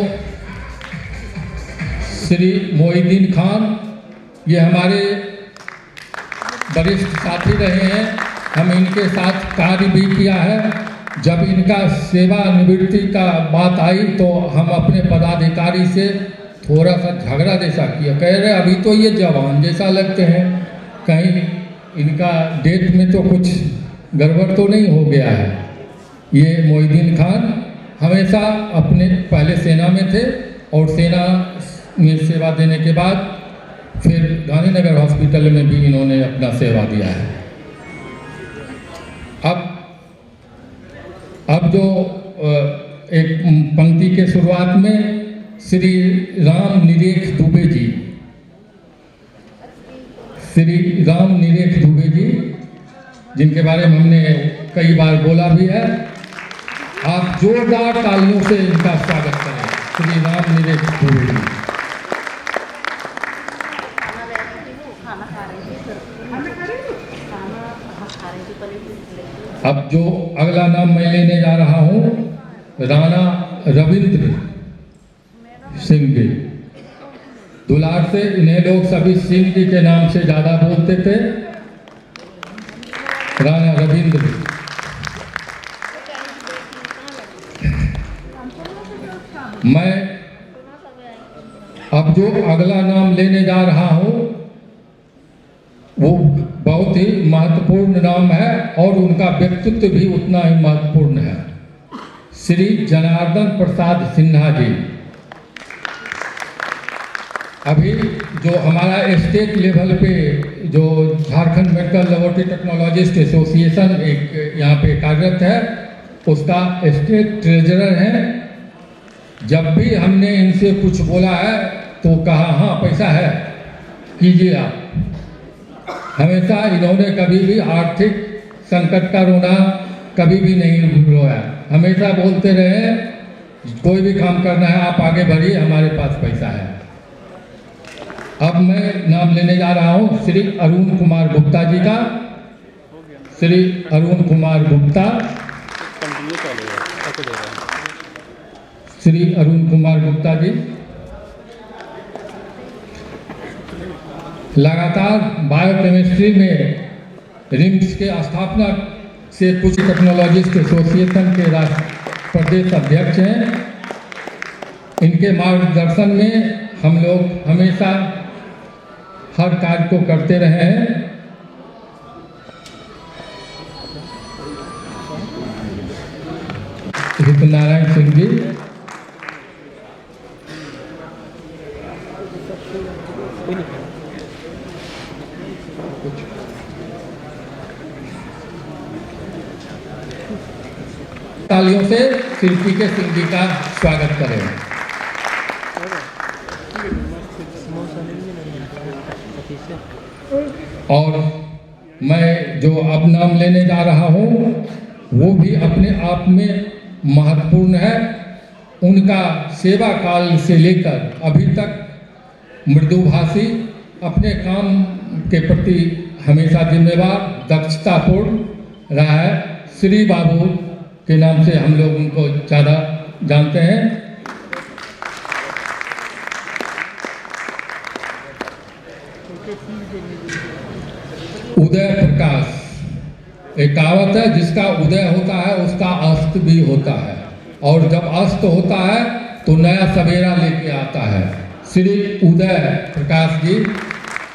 श्री मोइनुद्दीन खान ये हमारे वरिष्ठ साथी रहे हैं, हम इनके साथ कार्य भी किया है। जब इनका सेवानिवृत्ति का बात आई तो हम अपने पदाधिकारी से थोड़ा सा झगड़ा जैसा किया, कह रहे अभी तो ये जवान जैसा लगते हैं, कहीं इनका डेट में तो कुछ गड़बड़ तो नहीं हो गया है। ये मोहिउद्दीन खान हमेशा अपने पहले सेना में थे और सेना में सेवा देने के बाद फिर गांधीनगर हॉस्पिटल में भी इन्होंने अपना सेवा दिया है। अब जो एक पंक्ति के शुरुआत में श्री राम निरेख दुबे जी, श्री राम निरेख दुबे जी, जिनके बारे में हमने कई बार बोला भी है, आप जोरदार तालियों से इनका स्वागत करें। श्री राम निरेख दुबे जी। अब जो अगला नाम मैं लेने जा रहा हूं, राणा रविंद्र सिंह जी। दुलार से इन्हें लोग सभी सिंह जी के नाम से ज्यादा बोलते थे। राणा रविंद्र। मैं अब जो अगला नाम लेने जा रहा हूं वो बहुत ही महत्वपूर्ण नाम है और उनका व्यक्तित्व भी उतना ही महत्वपूर्ण है। श्री जनार्दन प्रसाद सिन्हा जी। अभी जो हमारा स्टेट लेवल पे जो Jharkhand medical laboratory technologist association एक यहाँ पे कार्यरत है, उसका स्टेट ट्रेजरर हैं। जब भी हमने इनसे कुछ बोला है तो कहा हाँ पैसा है कीजिए आप। हमेशा इन्होंने कभी भी आर्थिक संकट का रोना कभी भी नहीं रोया, हमेशा बोलते रहे कोई भी काम करना है आप आगे बढ़िए, हमारे पास पैसा है। अब मैं नाम लेने जा रहा हूं श्री अरुण कुमार गुप्ता जी का। श्री अरुण कुमार गुप्ता। श्री अरुण कुमार गुप्ता जी लगातार बायोकेमिस्ट्री में रिम्स के स्थापना से कुछ टेक्नोलॉजिस्ट एसोसिएशन के प्रदेश अध्यक्ष हैं। इनके मार्गदर्शन में हम लोग हमेशा हर कार्य को करते रहे हैं। नारायण सिंह जी। तालियों से शिल्पी के सिंह जी का स्वागत करें। और मैं जो अब नाम लेने जा रहा हूं वो भी अपने आप में महत्वपूर्ण है। उनका सेवा काल से लेकर अभी तक मृदुभाषी, अपने काम के प्रति हमेशा जिम्मेवार, दक्षतापूर्ण रहा है। श्री बाबू के नाम से हम लोग उनको ज़्यादा जानते हैं। उदय प्रकाश। एक कहावत है, जिसका उदय होता है उसका अस्त भी होता है, और जब अस्त होता है तो नया सवेरा लेके आता है। श्री उदय प्रकाश जी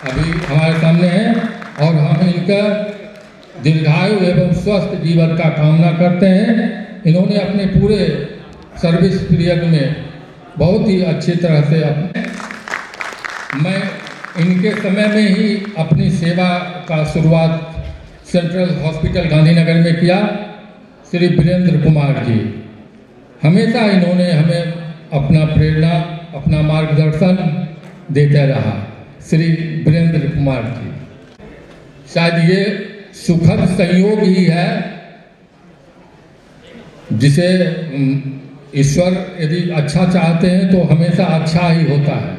अभी हमारे सामने हैं और हम इनका दीर्घायु एवं स्वस्थ जीवन का कामना करते हैं। इन्होंने अपने पूरे सर्विस पीरियड में बहुत ही अच्छी तरह से मैं इनके समय में ही अपनी सेवा का शुरुआत सेंट्रल हॉस्पिटल गांधीनगर में किया। श्री वीरेंद्र कुमार जी, हमेशा इन्होंने हमें अपना प्रेरणा, अपना मार्गदर्शन देते रहा। श्री वीरेंद्र कुमार जी, शायद ये सुखद संयोग ही है जिसे ईश्वर यदि अच्छा चाहते हैं तो हमेशा अच्छा ही होता है।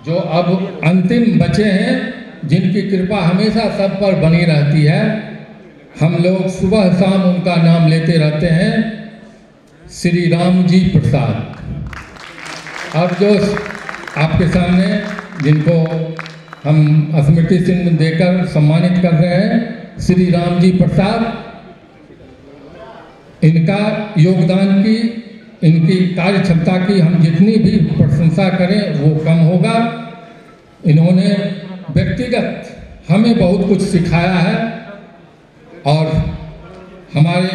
जो अब अंतिम बचे हैं, जिनकी कृपा हमेशा सब पर बनी रहती है, हम लोग सुबह शाम उनका नाम लेते रहते हैं, श्री राम जी प्रसाद। अब जो आपके सामने जिनको हम स्मृति चिन्ह देकर सम्मानित कर रहे हैं श्री रामजी प्रसाद। इनका योगदान की, इनकी कार्य क्षमता की हम जितनी भी प्रशंसा करें वो कम होगा। इन्होंने व्यक्तिगत हमें बहुत कुछ सिखाया है और हमारे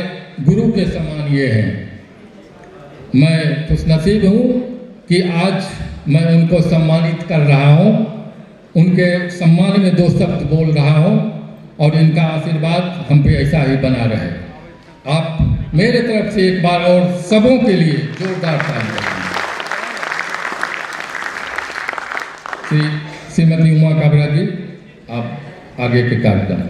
गुरु के समान ये हैं। मैं खुशनसीब हूँ कि आज मैं उनको सम्मानित कर रहा हूँ, उनके सम्मान में 2 शब्द बोल रहा हूँ और इनका आशीर्वाद हम पे ऐसा ही बना रहे। आप मेरे तरफ से एक बार और सबों के लिए जोरदार ताली। श्रीमती उमा काबरा जी, आप आगे के कार्यक्रम